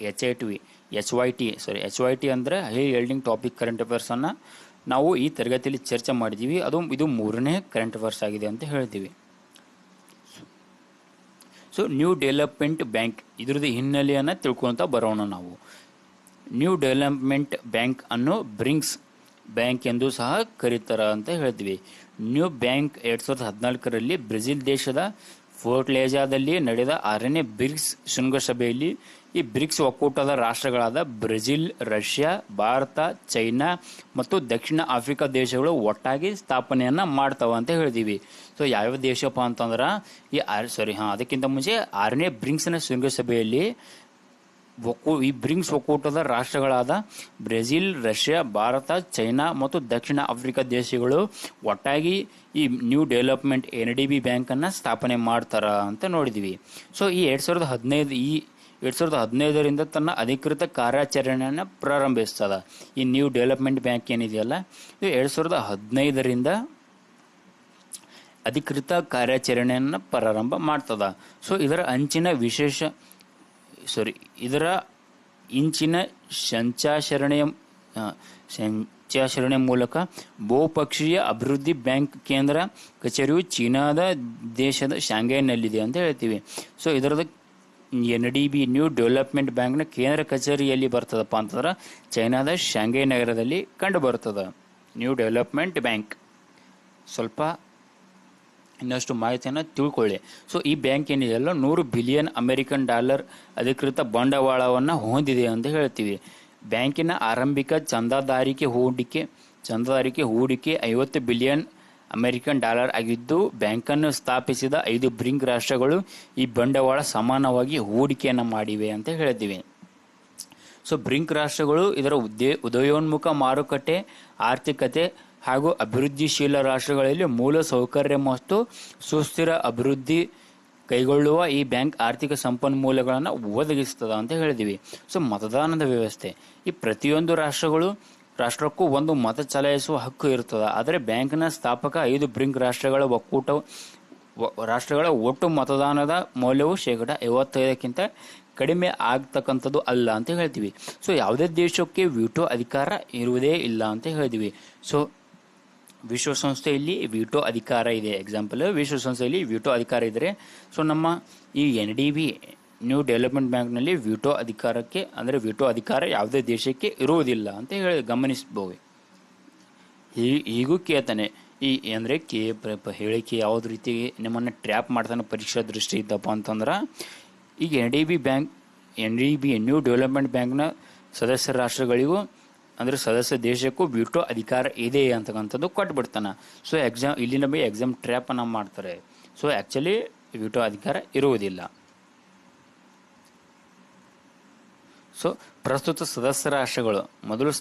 S1: HYT ಅಂದರೆ ಹೈ ಯೀಲ್ಡಿಂಗ್ ಟಾಪಿಕ್ ಕರೆಂಟ್ ಅಫೇರ್ಸನ್ನು ನಾವು ಈ ತರಗತಿಯಲ್ಲಿ ಚರ್ಚೆ ಮಾಡಿದ್ದೀವಿ. ಇದು 3ನೇ ಕರೆಂಟ್ ಅಫೇರ್ಸ್ ಆಗಿದೆ ಅಂತ ಹೇಳ್ತೀವಿ. ಸೊ ನ್ಯೂ ಡೆವಲಪ್ಮೆಂಟ್ ಬ್ಯಾಂಕ್, ಇದ್ರದ್ದು ಹಿನ್ನೆಲೆಯನ್ನು ತಿಳ್ಕೊಳ್ತಾ ಬರೋಣ ನಾವು. ನ್ಯೂ ಡೆವಲಪ್ಮೆಂಟ್ ಬ್ಯಾಂಕ್ ಅನ್ನು ಬ್ರಿಕ್ಸ್ ಬ್ಯಾಂಕ್ ಎಂದು ಸಹ ಕರೀತಾರ ಅಂತ ಹೇಳ್ತೀವಿ. ನ್ಯೂ ಬ್ಯಾಂಕ್ 2014ರಲ್ಲಿ ಬ್ರೆಜಿಲ್ ದೇಶದ ಫೋರ್ಟ್ಲೇಜಾದಲ್ಲಿ ನಡೆದ 6ನೇ ಬ್ರಿಕ್ಸ್ ಶೃಂಗಸಭೆಯಲ್ಲಿ ಈ ಬ್ರಿಕ್ಸ್ ಒಕ್ಕೂಟದ ರಾಷ್ಟ್ರಗಳಾದ ಬ್ರೆಜಿಲ್, ರಷ್ಯಾ, ಭಾರತ, ಚೈನಾ ಮತ್ತು ದಕ್ಷಿಣ ಆಫ್ರಿಕಾ ದೇಶಗಳು ಒಟ್ಟಾಗಿ ಸ್ಥಾಪನೆಯನ್ನು ಮಾಡ್ತಾವ ಅಂತ ಹೇಳ್ತೀವಿ. ಸೊ ಯಾವ್ಯಾವ ದೇಶಪ್ಪ ಅಂತಂದ್ರೆ ಅದಕ್ಕಿಂತ ಮುಂಚೆ 6ನೇ ಬ್ರಿಕ್ಸ್ನ ಶೃಂಗಸಭೆಯಲ್ಲಿ ಈ ಬ್ರಿಂಕ್ಸ್ ಒಕ್ಕೂಟದ ರಾಷ್ಟ್ರಗಳಾದ ಬ್ರೆಜಿಲ್, ರಷ್ಯಾ, ಭಾರತ, ಚೈನಾ ಮತ್ತು ದಕ್ಷಿಣ ಆಫ್ರಿಕಾ ದೇಶಗಳು ಒಟ್ಟಾಗಿ ಈ ನ್ಯೂ ಡೆವಲಪ್ಮೆಂಟ್ NDB ಬ್ಯಾಂಕನ್ನು ಸ್ಥಾಪನೆ ಮಾಡ್ತಾರ ಅಂತ ನೋಡಿದ್ವಿ. ಸೊ ಈ 2015ರಿಂದ ತನ್ನ ಅಧಿಕೃತ ಕಾರ್ಯಾಚರಣೆಯನ್ನು ಪ್ರಾರಂಭಿಸ್ತದ. ಈ ನ್ಯೂ ಡೆವಲಪ್ಮೆಂಟ್ ಬ್ಯಾಂಕ್ ಏನಿದೆಯಲ್ಲ, ಇದು 2015ರಿಂದ ಅಧಿಕೃತ ಕಾರ್ಯಾಚರಣೆಯನ್ನು ಪ್ರಾರಂಭ ಮಾಡ್ತದ. ಸೊ ಇದರ ಇಂಚಿನ ಸಂಚಾಚರಣೆ ಮೂಲಕ ಬಹುಪಕ್ಷೀಯ ಅಭಿವೃದ್ಧಿ ಬ್ಯಾಂಕ್ ಕೇಂದ್ರ ಕಚೇರಿಯು ಚೀನಾದ ದೇಶದ ಶಾಂಘೈನಲ್ಲಿದೆ ಅಂತ ಹೇಳ್ತೀವಿ. ಸೊ ಇದರದ NDB ನ್ಯೂ ಡೆವಲಪ್ಮೆಂಟ್ ಬ್ಯಾಂಕ್ನ ಕೇಂದ್ರ ಕಚೇರಿಯಲ್ಲಿ ಬರ್ತದಪ್ಪ ಅಂತಂದ್ರೆ ಚೈನಾದ ಶಾಂಘೈ ನಗರದಲ್ಲಿ ಕಂಡು ಬರ್ತದ ನ್ಯೂ ಡೆವಲಪ್ಮೆಂಟ್ ಬ್ಯಾಂಕ್. ಸ್ವಲ್ಪ ಇನ್ನಷ್ಟು ಮಾಹಿತಿಯನ್ನು ತಿಳ್ಕೊಳ್ಳಿ. ಸೊ ಈ ಬ್ಯಾಂಕ್ ಏನಿದೆಯಲ್ಲ $100 ಬಿಲಿಯನ್ ಅಮೆರಿಕನ್ ಅಧಿಕೃತ ಬಂಡವಾಳವನ್ನು ಹೊಂದಿದೆ ಅಂತ ಹೇಳ್ತೀವಿ. ಬ್ಯಾಂಕಿನ ಆರಂಭಿಕ ಚಂದಾದಾರಿಕೆ ಹೂಡಿಕೆ $50 ಬಿಲಿಯನ್ ಅಮೆರಿಕನ್ ಆಗಿದ್ದು, ಬ್ಯಾಂಕನ್ನು ಸ್ಥಾಪಿಸಿದ 5 ಬ್ರಿಂಕ್ ರಾಷ್ಟ್ರಗಳು ಈ ಬಂಡವಾಳ ಸಮಾನವಾಗಿ ಹೂಡಿಕೆಯನ್ನು ಮಾಡಿವೆ ಅಂತ ಹೇಳ್ತೀವಿ. ಸೊ ಬ್ರಿಂಕ್ ರಾಷ್ಟ್ರಗಳು ಇದರ ಉದಯೋನ್ಮುಖ ಮಾರುಕಟ್ಟೆ, ಆರ್ಥಿಕತೆ ಹಾಗೂ ಅಭಿವೃದ್ಧಿಶೀಲ ರಾಷ್ಟ್ರಗಳಲ್ಲಿ ಮೂಲ ಸೌಕರ್ಯ ಮತ್ತು ಸುಸ್ಥಿರ ಅಭಿವೃದ್ಧಿ ಕೈಗೊಳ್ಳುವ ಈ ಬ್ಯಾಂಕ್ ಆರ್ಥಿಕ ಸಂಪನ್ಮೂಲಗಳನ್ನು ಒದಗಿಸ್ತದ ಅಂತ ಹೇಳಿದ್ವಿ. ಸೊ ಮತದಾನದ ವ್ಯವಸ್ಥೆ, ಈ ಪ್ರತಿಯೊಂದು ರಾಷ್ಟ್ರಕ್ಕೂ ಒಂದು ಮತ ಚಲಾಯಿಸುವ ಹಕ್ಕು ಇರ್ತದೆ. ಆದರೆ ಬ್ಯಾಂಕ್ನ ಸ್ಥಾಪಕ 5 ಬ್ರಿಂಕ್ ರಾಷ್ಟ್ರಗಳ ಒಟ್ಟು ಮತದಾನದ ಮೌಲ್ಯವು 55% ಕಡಿಮೆ ಆಗ್ತಕ್ಕಂಥದ್ದು ಅಲ್ಲ ಅಂತ ಹೇಳ್ತೀವಿ. ಸೊ ಯಾವುದೇ ದೇಶಕ್ಕೆ ವಿಟೋ ಅಧಿಕಾರ ಇರುವುದೇ ಇಲ್ಲ ಅಂತ ಹೇಳಿದ್ವಿ. ಸೊ ವಿಶ್ವಸಂಸ್ಥೆಯಲ್ಲಿ ವಿಟೋ ಅಧಿಕಾರ ಇದೆ. ಎಕ್ಸಾಂಪಲ್, ವಿಶ್ವಸಂಸ್ಥೆಯಲ್ಲಿ ವಿಟೋ ಅಧಿಕಾರ ಇದ್ದರೆ, ಸೊ ನಮ್ಮ ಈ NDB ನ್ಯೂ ಡೆವಲಪ್ಮೆಂಟ್ ಬ್ಯಾಂಕ್ನಲ್ಲಿ ವಿಟೋ ಅಧಿಕಾರ ಯಾವುದೇ ದೇಶಕ್ಕೆ ಇರುವುದಿಲ್ಲ ಅಂತ ಗಮನಿಸಬಹುದು. ಹೀಗೂ ಕೇಳ್ತಾನೆ ಹೇಳಿಕೆ ಯಾವ್ದು ರೀತಿ ನಿಮ್ಮನ್ನು ಟ್ರ್ಯಾಪ್ ಮಾಡ್ತಾನೆ ಪರೀಕ್ಷಾ ದೃಷ್ಟಿ ಇದ್ದಪ್ಪ ಅಂತಂದ್ರೆ, ಈಗ NDB ನ್ಯೂ ಡೆವಲಪ್ಮೆಂಟ್ ಬ್ಯಾಂಕ್ನ ಸದಸ್ಯ ರಾಷ್ಟ್ರಗಳಿಗೂ ಸದಸ್ಯ ದೇಶಕ್ಕೂ ವಿಟೋ ಅಧಿಕಾರ ಇದೆ ಅಂತಕ್ಕಂಥದ್ದು ಕೊಟ್ಬಿಡ್ತಾನೆ. ಸೊ ಇಲ್ಲಿ ನಮಗೆ ಎಕ್ಸಾಮ್ ಟ್ರ್ಯಾಪ್ ಅನ್ನ ಮಾಡ್ತಾರೆ. ಸೊ ಆಕ್ಚುಲಿ ವಿಟೋ ಅಧಿಕಾರ ಇರುವುದಿಲ್ಲ. ಸೊ ಪ್ರಸ್ತುತ ಸದಸ್ಯ ರಾಷ್ಟ್ರಗಳು ಮೊದಲು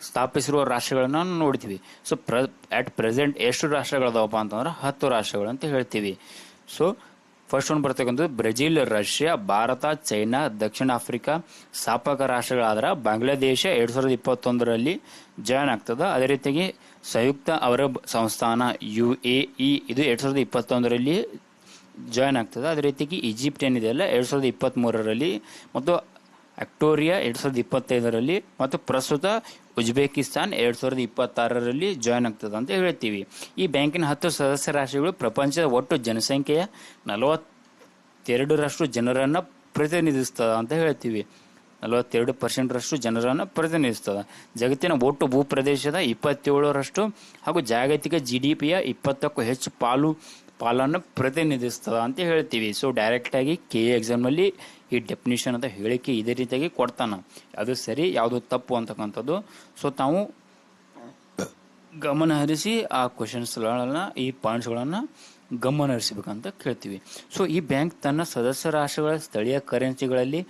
S1: ಸ್ಥಾಪಿಸಿರುವ ರಾಷ್ಟ್ರಗಳನ್ನ ನೋಡ್ತೀವಿ. ಸೊ ಅಟ್ ಪ್ರೆಸೆಂಟ್ ಎಷ್ಟು ರಾಷ್ಟ್ರಗಳದಾವಪ್ಪ ಅಂತಂದ್ರೆ 10 ರಾಷ್ಟ್ರಗಳು ಅಂತ ಹೇಳ್ತೀವಿ. ಸೊ ಫಸ್ಟ್ ಒಂದು ಬರ್ತಕ್ಕಂಥದ್ದು ಬ್ರೆಜಿಲ್, ರಷ್ಯಾ, ಭಾರತ, ಚೈನಾ, ದಕ್ಷಿಣ ಆಫ್ರಿಕಾ ಸ್ಥಾಪಕ ರಾಷ್ಟ್ರಗಳಾದ್ರೆ ಬಾಂಗ್ಲಾದೇಶ 2021ರಲ್ಲಿ ಜಾಯ್ನ್ ಆಗ್ತದೆ. ಅದೇ ರೀತಿಯಾಗಿ ಸಂಯುಕ್ತ ಅರಬ್ ಸಂಸ್ಥಾನ UAE ಇದು 2021ರಲ್ಲಿ ಜಾಯ್ನ್ ಆಗ್ತದೆ. ಅದೇ ರೀತಿಯಾಗಿ ಈಜಿಪ್ಟ್ ಏನಿದೆಯಲ್ಲ 2023ರಲ್ಲಿ, ಮತ್ತು ಅಕ್ಟೋರಿಯಾ 2025ರಲ್ಲಿ, ಮತ್ತು ಪ್ರಸ್ತುತ ಉಜ್ಬೇಕಿಸ್ತಾನ್ 2026ರಲ್ಲಿ ಜಾಯ್ನ್ ಆಗ್ತದೆ ಅಂತ ಹೇಳ್ತೀವಿ. ಈ ಬ್ಯಾಂಕಿನ 10 ಸದಸ್ಯ ರಾಷ್ಟ್ರಗಳು ಪ್ರಪಂಚದ ಒಟ್ಟು ಜನಸಂಖ್ಯೆಯ 42% ಜನರನ್ನು ಪ್ರತಿನಿಧಿಸ್ತದ ಅಂತ ಹೇಳ್ತೀವಿ. 42% ಜನರನ್ನು ಪ್ರತಿನಿಧಿಸ್ತದೆ. ಜಗತ್ತಿನ ಒಟ್ಟು ಭೂಪ್ರದೇಶದ 27% ಹಾಗೂ ಜಾಗತಿಕ GDPಯ 20ಕ್ಕೂ ಹೆಚ್ಚು ಪಾಲನ್ನು ಪ್ರತಿನಿಧಿಸ್ತದ ಅಂತ ಹೇಳ್ತೀವಿ. ಸೊ ಡೈರೆಕ್ಟ್ ಆಗಿ KA ಎಕ್ಸಾಮ್ನಲ್ಲಿ ಈ ಡೆಫಿನಿಷನ್ ಅಂತ ಹೇಳಿಕೆ ಇದೇ ರೀತಿಯಾಗಿ ಕೊಡ್ತಾನ. ಅದು ಸರಿ, ಯಾವುದು ತಪ್ಪು ಅಂತಕ್ಕಂಥದ್ದು. ಸೊ ತಾವು ಗಮನ ಹರಿಸಿ ಆ ಕ್ವಶನ್ಸ್ಗಳನ್ನ, ಈ ಪಾಯಿಂಟ್ಸ್ಗಳನ್ನು ಗಮನ ಹರಿಸಬೇಕಂತ ಕೇಳ್ತೀವಿ. ಸೊ ಈ ಬ್ಯಾಂಕ್ ತನ್ನ ಸದಸ್ಯ ರಾಷ್ಟ್ರಗಳ ಸ್ಥಳೀಯ ಕರೆನ್ಸಿಗಳಲ್ಲಿ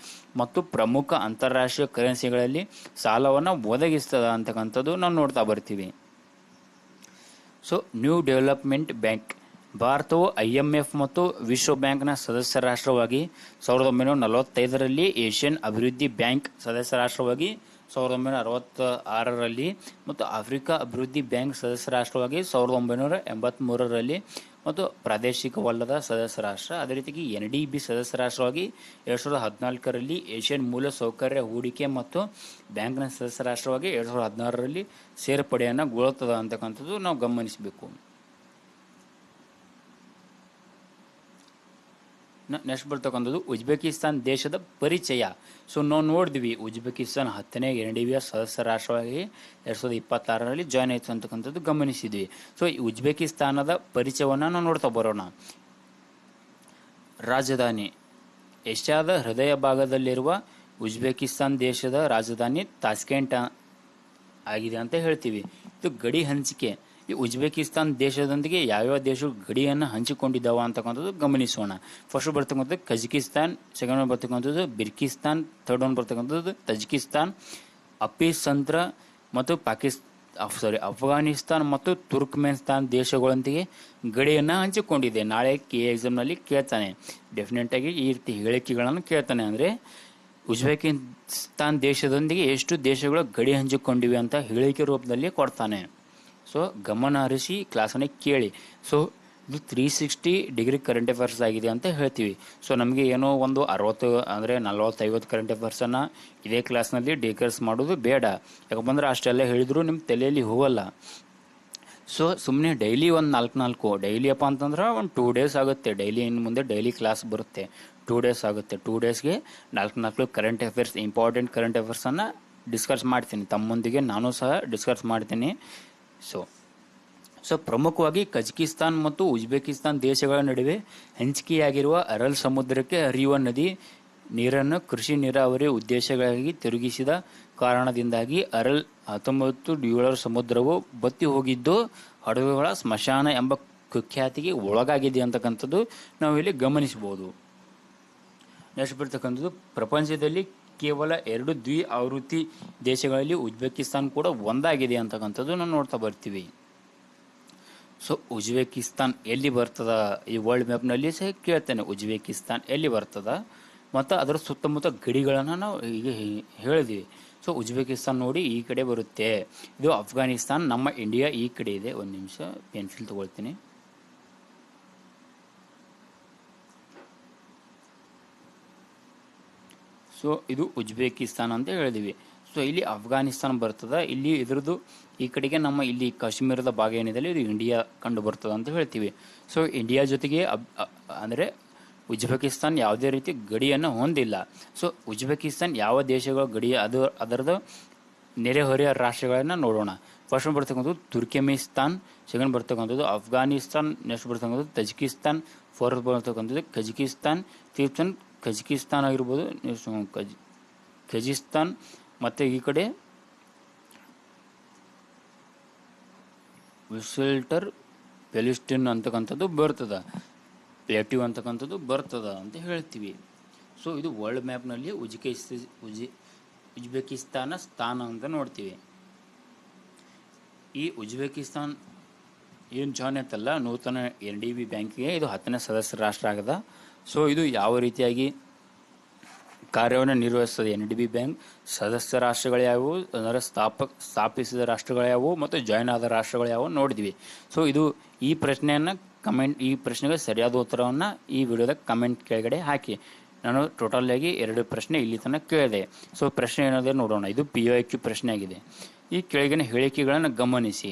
S1: ಮತ್ತು ಪ್ರಮುಖ ಅಂತಾರಾಷ್ಟ್ರೀಯ ಕರೆನ್ಸಿಗಳಲ್ಲಿ ಸಾಲವನ್ನು ಒದಗಿಸ್ತದ ಅಂತಕ್ಕಂಥದ್ದು ನಾವು ನೋಡ್ತಾ ಬರ್ತೀವಿ. ಸೊ ನ್ಯೂ ಡೆವಲಪ್ಮೆಂಟ್ ಬ್ಯಾಂಕ್ ಭಾರತವು IMF ಮತ್ತು ವಿಶ್ವ ಬ್ಯಾಂಕ್ನ ಸದಸ್ಯ ರಾಷ್ಟ್ರವಾಗಿ 1945ರಲ್ಲಿ, ಏಷ್ಯನ್ ಅಭಿವೃದ್ಧಿ ಬ್ಯಾಂಕ್ ಸದಸ್ಯ ರಾಷ್ಟ್ರವಾಗಿ 1966ರಲ್ಲಿ, ಮತ್ತು ಆಫ್ರಿಕಾ ಅಭಿವೃದ್ಧಿ ಬ್ಯಾಂಕ್ ಸದಸ್ಯ ರಾಷ್ಟ್ರವಾಗಿ 1983ರಲ್ಲಿ, ಮತ್ತು ಪ್ರಾದೇಶಿಕವಲ್ಲದ ಸದಸ್ಯ ರಾಷ್ಟ್ರ ಅದೇ ರೀತಿಯಾಗಿ NDB ಸದಸ್ಯ ರಾಷ್ಟ್ರವಾಗಿ 2014ರಲ್ಲಿ, ಏಷ್ಯನ್ ಮೂಲ ಸೌಕರ್ಯ ಹೂಡಿಕೆ ಮತ್ತು ಬ್ಯಾಂಕ್ನ ಸದಸ್ಯ ರಾಷ್ಟ್ರವಾಗಿ 2016ರಲ್ಲಿ ಸೇರ್ಪಡೆಯನ್ನು ಗೊಳ್ಳುತ್ತದೆ ಅಂತಕ್ಕಂಥದ್ದು ನಾವು ಗಮನಿಸಬೇಕು. ನೆಕ್ಸ್ಟ್ ಬರ್ತಕ್ಕಂಥದ್ದು ಉಜ್ಬೇಕಿಸ್ತಾನ್ ದೇಶದ ಪರಿಚಯ. ಸೊ ನಾವು ನೋಡಿದ್ವಿ ಉಜ್ಬೇಕಿಸ್ತಾನ್ 10ನೇ NDBಯ ಸದಸ್ಯ ರಾಷ್ಟ್ರವಾಗಿ 2026ರಲ್ಲಿ ಜಾಯ್ನ್ ಆಯಿತು ಅಂತಕ್ಕಂಥದ್ದು ಗಮನಿಸಿದ್ವಿ. ಸೊ ಈ ಉಜ್ಬೇಕಿಸ್ತಾನದ ಪರಿಚಯವನ್ನು ನಾವು ನೋಡ್ತಾ ಬರೋಣ. ರಾಜಧಾನಿ, ಏಷ್ಯಾದ ಹೃದಯ ಭಾಗದಲ್ಲಿರುವ ಉಜ್ಬೇಕಿಸ್ತಾನ್ ದೇಶದ ರಾಜಧಾನಿ ತಾಸ್ಕೆಂಟ್ ಆಗಿದೆ ಅಂತ ಹೇಳ್ತೀವಿ. ಇದು ಗಡಿ ಹಂಚಿಕೆ, ಈ ಉಜ್ಬೇಕಿಸ್ತಾನ್ ದೇಶದೊಂದಿಗೆ ಯಾವ್ಯಾವ ದೇಶಗಳು ಗಡಿಯನ್ನು ಹಂಚಿಕೊಂಡಿದ್ದಾವ ಅಂತಕ್ಕಂಥದ್ದು ಗಮನಿಸೋಣ. ಫಸ್ಟ್ ಬರ್ತಕ್ಕಂಥದ್ದು ಕಜಕಿಸ್ತಾನ್, ಸೆಕೆಂಡ್ ಒನ್ ಬರ್ತಕ್ಕಂಥದ್ದು ಬಿರ್ಕಿಸ್ತಾನ್, ಥರ್ಡ್ ಒನ್ ಬರ್ತಕ್ಕಂಥದ್ದು ತಜಿಕಿಸ್ತಾನ್, ಅಪಿಸಂತ್ರ ಮತ್ತು ಅಫ್ಘಾನಿಸ್ತಾನ್ ಮತ್ತು ತುರ್ಕ್ಮೆನಿಸ್ತಾನ್ ದೇಶಗಳೊಂದಿಗೆ ಗಡಿಯನ್ನು ಹಂಚಿಕೊಂಡಿದೆ. ನಾಳೆ ಎಕ್ಸಾಮ್ನಲ್ಲಿ ಕೇಳ್ತಾನೆ, ಡೆಫಿನೆಟ್ ಆಗಿ ಈ ರೀತಿ ಹೇಳಿಕೆಗಳನ್ನು ಕೇಳ್ತಾನೆ. ಅಂದರೆ ಉಜ್ಬೇಕಿಸ್ತಾನ್ ದೇಶದೊಂದಿಗೆ ಎಷ್ಟು ದೇಶಗಳು ಗಡಿ ಹಂಚಿಕೊಂಡಿವೆ ಅಂತ ಹೇಳಿಕೆ ರೂಪದಲ್ಲಿ ಕೊಡ್ತಾನೆ. ಸೊ ಗಮನ ಹರಿಸಿ ಕ್ಲಾಸನ್ನು ಕೇಳಿ. ಸೊ ಇದು 360 ಡಿಗ್ರಿ ಕರೆಂಟ್ ಅಫೇರ್ಸ್ ಆಗಿದೆ ಅಂತ ಹೇಳ್ತೀವಿ. ಸೊ ನಮಗೆ ಏನೋ ಒಂದು 60 ಅಂದರೆ 40-50 ಕರೆಂಟ್ ಅಫೇರ್ಸನ್ನು ಇದೇ ಕ್ಲಾಸ್ನಲ್ಲಿ ಡಿಸ್ಕಸ್ ಮಾಡೋದು ಬೇಡ. ಯಾಕಂದ್ರೆ ಅಷ್ಟೆಲ್ಲ ಹೇಳಿದ್ರು ನಿಮ್ಮ ತಲೆಯಲ್ಲಿ ಹೋಗಲ್ಲ. ಸೊ ಸುಮ್ಮನೆ ಡೈಲಿ ಒಂದು 4 ಡೈಲಿ ಅಪ್ಪ ಅಂತಂದ್ರೆ ಒಂದು 2 ಡೇಸ್ ಆಗುತ್ತೆ. ಡೈಲಿ ಇನ್ನು ಮುಂದೆ ಡೈಲಿ ಕ್ಲಾಸ್ ಬರುತ್ತೆ, 2 ಡೇಸ್ ಆಗುತ್ತೆ. 2 ಡೇಸ್ಗೆ 4 ಕರೆಂಟ್ ಅಫೇರ್ಸ್, ಇಂಪಾರ್ಟೆಂಟ್ ಕರೆಂಟ್ ಅಫೇರ್ಸನ್ನು ಡಿಸ್ಕಸ್ ಮಾಡ್ತೀನಿ. ತಮ್ಮೊಂದಿಗೆ ನಾನು ಸಹ ಡಿಸ್ಕಸ್ ಮಾಡ್ತೀನಿ. ಸೊ ಪ್ರಮುಖವಾಗಿ ಕಜಕಿಸ್ತಾನ್ ಮತ್ತು ಉಜ್ಬೇಕಿಸ್ತಾನ್ ದೇಶಗಳ ನಡುವೆ ಹಂಚಿಕೆಯಾಗಿರುವ ಅರಲ್ ಸಮುದ್ರಕ್ಕೆ ಹರಿಯುವ ನದಿ ನೀರನ್ನು ಕೃಷಿ ನೀರಾವರಿ ಉದ್ದೇಶಗಳಿಗಾಗಿ ತಿರುಗಿಸಿದ ಕಾರಣದಿಂದಾಗಿ ಅರಲ್ 1907 ಸಮುದ್ರವು ಬತ್ತಿ ಹೋಗಿದ್ದು ಹಡಗುಗಳ ಸ್ಮಶಾನ ಎಂಬ ಕುಖ್ಯಾತಿಗೆ ಒಳಗಾಗಿದೆ ಅಂತಕ್ಕಂಥದ್ದು ನಾವು ಇಲ್ಲಿ ಗಮನಿಸಬಹುದು. ನೆಕ್ಸ್ಟ್ ಬರ್ತಕ್ಕಂಥದ್ದು ಪ್ರಪಂಚದಲ್ಲಿ ಕೇವಲ 2 ದ್ವಿ-ಆವೃತ್ತಿ ದೇಶಗಳಲ್ಲಿ ಉಜ್ಬೇಕಿಸ್ತಾನ್ ಕೂಡ ಒಂದಾಗಿದೆ ಅಂತಕ್ಕಂಥದ್ದು ನಾವು ನೋಡ್ತಾ ಬರ್ತೀವಿ. ಸೊ ಉಜ್ಬೇಕಿಸ್ತಾನ್ ಎಲ್ಲಿ ಬರ್ತದ ಈ ವರ್ಲ್ಡ್ ಮ್ಯಾಪ್ನಲ್ಲಿ ಸಹ ಕೇಳ್ತೇನೆ, ಉಜ್ಬೇಕಿಸ್ತಾನ್ ಎಲ್ಲಿ ಬರ್ತದ ಮತ್ತು ಅದರ ಸುತ್ತಮುತ್ತ ಗಡಿಗಳನ್ನು ನಾವು ಈಗ ಹೇಳಿದ್ವಿ. ಸೊ ಉಜ್ಬೇಕಿಸ್ತಾನ್ ನೋಡಿ ಈ ಕಡೆ ಬರುತ್ತೆ. ಇದು ಅಫ್ಘಾನಿಸ್ತಾನ್, ನಮ್ಮ ಇಂಡಿಯಾ ಈ ಕಡೆ ಇದೆ. ಒಂದು ನಿಮಿಷ ಪೆನ್ಸಿಲ್ ತಗೊಳ್ತೀನಿ. ಸೊ ಇದು ಉಜ್ಬೇಕಿಸ್ತಾನ್ ಅಂತ ಹೇಳಿದ್ವಿ. ಸೊ ಇಲ್ಲಿ ಅಫ್ಘಾನಿಸ್ತಾನ್ ಬರ್ತದ, ಇಲ್ಲಿ ಇದ್ರದ್ದು ಈ ಕಡೆಗೆ ನಮ್ಮ ಇಲ್ಲಿ ಕಾಶ್ಮೀರದ ಭಾಗ ಏನಿದೆ ಇದು ಇಂಡಿಯಾ ಕಂಡು ಬರ್ತದ ಅಂತ ಹೇಳ್ತೀವಿ. ಸೊ ಇಂಡಿಯಾ ಜೊತೆಗೆ ಅಂದರೆ ಉಜ್ಬೇಕಿಸ್ತಾನ್ ಯಾವುದೇ ರೀತಿ ಗಡಿಯನ್ನು ಹೊಂದಿಲ್ಲ. ಸೊ ಉಜ್ಬೇಕಿಸ್ತಾನ್ ಯಾವ ದೇಶಗಳ ಗಡಿ ಅದರದ್ದು ನೆರೆಹೊರೆಯ ರಾಷ್ಟ್ರಗಳನ್ನು ನೋಡೋಣ. ಫಸ್ಟ್ ಬರ್ತಕ್ಕಂಥದ್ದು ತುರ್ಕೆಮಿಸ್ತಾನ್, ಸೆಕೆಂಡ್ ಬರ್ತಕ್ಕಂಥದ್ದು ಅಫ್ಘಾನಿಸ್ತಾನ್, ನೆಕ್ಸ್ಟ್ ಬರ್ತಕ್ಕಂಥದ್ದು ತಜಿಕಿಸ್ತಾನ್, ಫೋರ್ತ್ ಬರ್ತಕ್ಕಂಥದ್ದು ಕಜಕಿಸ್ತಾನ್, ಫಿಫ್ತ್ ಕಜಕಿಸ್ತಾನ್ ಆಗಿರ್ಬೋದು, ಕಜಿಸ್ತಾನ್, ಮತ್ತು ಈ ಕಡೆ ವಿಸೆಲ್ಟರ್ ಪ್ಯಾಲಿಸ್ಟೈನ್ ಅಂತಕ್ಕಂಥದ್ದು ಬರ್ತದ, ಪ್ಲೇಟಿವ್ ಅಂತಕ್ಕಂಥದ್ದು ಬರ್ತದ ಅಂತ ಹೇಳ್ತೀವಿ. ಸೊ ಇದು ವರ್ಲ್ಡ್ ಮ್ಯಾಪ್ನಲ್ಲಿ ಉಜ್ಬೇಕಿಸ್ತಾನ ಸ್ಥಾನ ಅಂತ ನೋಡ್ತೀವಿ. ಈ ಉಜ್ಬೇಕಿಸ್ತಾನ್ ಏನು ಜಾಯ್ನ್ ಆಯ್ತಲ್ಲ ನೂತನ NDB ಬ್ಯಾಂಕಿಗೆ, ಇದು 10ನೇ ಸದಸ್ಯ ರಾಷ್ಟ್ರ ಆಗದ. ಸೊ ಇದು ಯಾವ ರೀತಿಯಾಗಿ ಕಾರ್ಯವನ್ನು ನಿರ್ವಹಿಸ್ತದೆ NDB ಬ್ಯಾಂಕ್, ಸದಸ್ಯ ರಾಷ್ಟ್ರಗಳು ಯಾವುವು, ಅಂದರೆ ಸ್ಥಾಪಿಸಿದ ರಾಷ್ಟ್ರಗಳು ಯಾವುವು ಮತ್ತು ಜಾಯ್ನ್ ಆದ ರಾಷ್ಟ್ರಗಳು ಯಾವುವು ನೋಡಿದ್ವಿ. ಸೊ ಇದು ಈ ಪ್ರಶ್ನೆಯನ್ನು ಈ ಪ್ರಶ್ನೆಗೆ ಸರಿಯಾದ ಉತ್ತರವನ್ನು ಈ ವಿಡಿಯೋದ ಕಮೆಂಟ್ ಕೆಳಗಡೆ ಹಾಕಿ. ನಾನು ಟೋಟಲ್ ಆಗಿ 2 ಪ್ರಶ್ನೆ ಇಲ್ಲಿ ತನಕ ಕೇಳಿದೆ. ಸೊ ಪ್ರಶ್ನೆ ಏನಾದರೂ ನೋಡೋಣ. ಇದು POIQ ಪ್ರಶ್ನೆ ಆಗಿದೆ. ಈ ಕೆಳಗಿನ ಹೇಳಿಕೆಗಳನ್ನು ಗಮನಿಸಿ.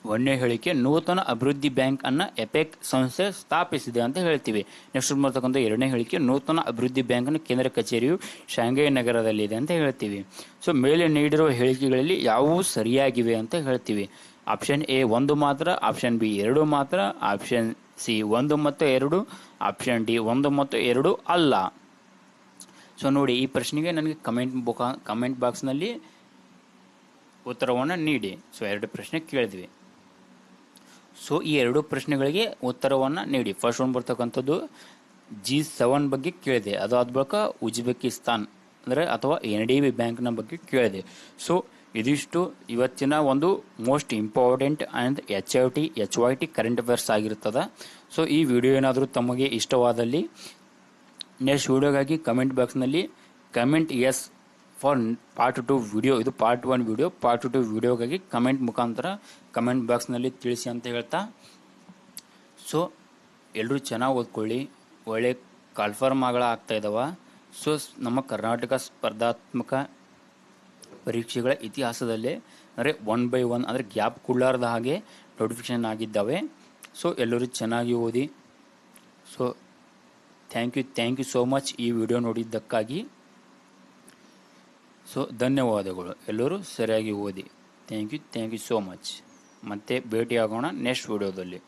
S1: 1ನೇ ಹೇಳಿಕೆ, ನೂತನ ಅಭಿವೃದ್ಧಿ ಬ್ಯಾಂಕ್ ಅನ್ನು ಎಪೆಕ್ ಸಂಸ್ಥೆ ಸ್ಥಾಪಿಸಿದೆ ಅಂತ ಹೇಳ್ತೀವಿ. ನೆಕ್ಸ್ಟ್ ಬರ್ತಕ್ಕಂಥ 2ನೇ ಹೇಳಿಕೆ, ನೂತನ ಅಭಿವೃದ್ಧಿ ಬ್ಯಾಂಕ್ನ ಕೇಂದ್ರ ಕಚೇರಿಯು ಶಾಂಘೈ ನಗರದಲ್ಲಿದೆ ಅಂತ ಹೇಳ್ತೀವಿ. ಸೊ ಮೇಲೆ ನೀಡಿರುವ ಹೇಳಿಕೆಗಳಲ್ಲಿ ಯಾವುವು ಸರಿಯಾಗಿವೆ ಅಂತ ಹೇಳ್ತೀವಿ. ಆಪ್ಷನ್ A 1 ಮಾತ್ರ, ಆಪ್ಷನ್ B 2 ಮಾತ್ರ, ಆಪ್ಷನ್ C 1 ಮತ್ತು 2, ಆಪ್ಷನ್ D 1 ಮತ್ತು 2 ಅಲ್ಲ. ಸೊ ನೋಡಿ, ಈ ಪ್ರಶ್ನೆಗೆ ನನಗೆ ಕಮೆಂಟ್ ಬಾಕ್ಸ್ನಲ್ಲಿ ಉತ್ತರವನ್ನು ನೀಡಿ. ಸೊ 2 ಪ್ರಶ್ನೆ ಕೇಳಿದ್ವಿ. ಸೊ ಈ 2 ಪ್ರಶ್ನೆಗಳಿಗೆ ಉತ್ತರವನ್ನು ನೀಡಿ. ಫಸ್ಟ್ ಒಂದು ಬರ್ತಕ್ಕಂಥದ್ದು G7 ಬಗ್ಗೆ ಕೇಳಿದೆ, ಅದಾದ ಬಳಿಕ ಉಜ್ಬೇಕಿಸ್ತಾನ್ ಅಂದರೆ ಅಥವಾ NDB ಬ್ಯಾಂಕ್ನ ಬಗ್ಗೆ ಕೇಳಿದೆ. ಸೊ ಇದಿಷ್ಟು ಇವತ್ತಿನ ಒಂದು most important and HYT current affairs ಆಗಿರ್ತದೆ. ಸೊ ಈ ವಿಡಿಯೋ ಏನಾದರೂ ತಮಗೆ ಇಷ್ಟವಾದಲ್ಲಿ ನೆಕ್ಸ್ಟ್ ವಿಡಿಯೋಗಾಗಿ ಕಮೆಂಟ್ ಬಾಕ್ಸ್ನಲ್ಲಿ comment S for part 2 video, ಇದು ಪಾರ್ಟ್ 1 ವಿಡಿಯೋ, ಪಾರ್ಟ್ 2 ವಿಡಿಯೋಗಾಗಿ ಕಮೆಂಟ್ ಮುಖಾಂತರ ಕಮೆಂಟ್ ಬಾಕ್ಸ್ನಲ್ಲಿ ತಿಳಿಸಿ ಅಂತ ಹೇಳ್ತಾ, ಸೊ ಎಲ್ಲರೂ ಚೆನ್ನಾಗಿ ಓದ್ಕೊಳ್ಳಿ. ಒಳ್ಳೆ ಕಾಲ್ಫಾರ್ಮ್ ಆಗ್ತಾ ಇದ್ದಾವೆ. ಸೊ ನಮ್ಮ ಕರ್ನಾಟಕ ಸ್ಪರ್ಧಾತ್ಮಕ ಪರೀಕ್ಷೆಗಳ ಇತಿಹಾಸದಲ್ಲೇ ಅಂದರೆ 1 by 1 ಅಂದರೆ ಗ್ಯಾಪ್ ಕೊಡಲಾರ್ದ ಹಾಗೆ ನೋಟಿಫಿಕೇಶನ್ ಆಗಿದ್ದಾವೆ. ಸೊ ಎಲ್ಲರೂ ಚೆನ್ನಾಗಿ ಓದಿ. So thank you so much ಈ ವಿಡಿಯೋ ನೋಡಿದ್ದಕ್ಕಾಗಿ. ಸೊ ಧನ್ಯವಾದಗಳು. ಎಲ್ಲರೂ ಸರಿಯಾಗಿ ಓದಿ. Thank you so much. ಮತ್ತೆ ಭೇಟಿಯಾಗೋಣ ನೆಕ್ಸ್ಟ್ ವಿಡಿಯೋದಲ್ಲಿ.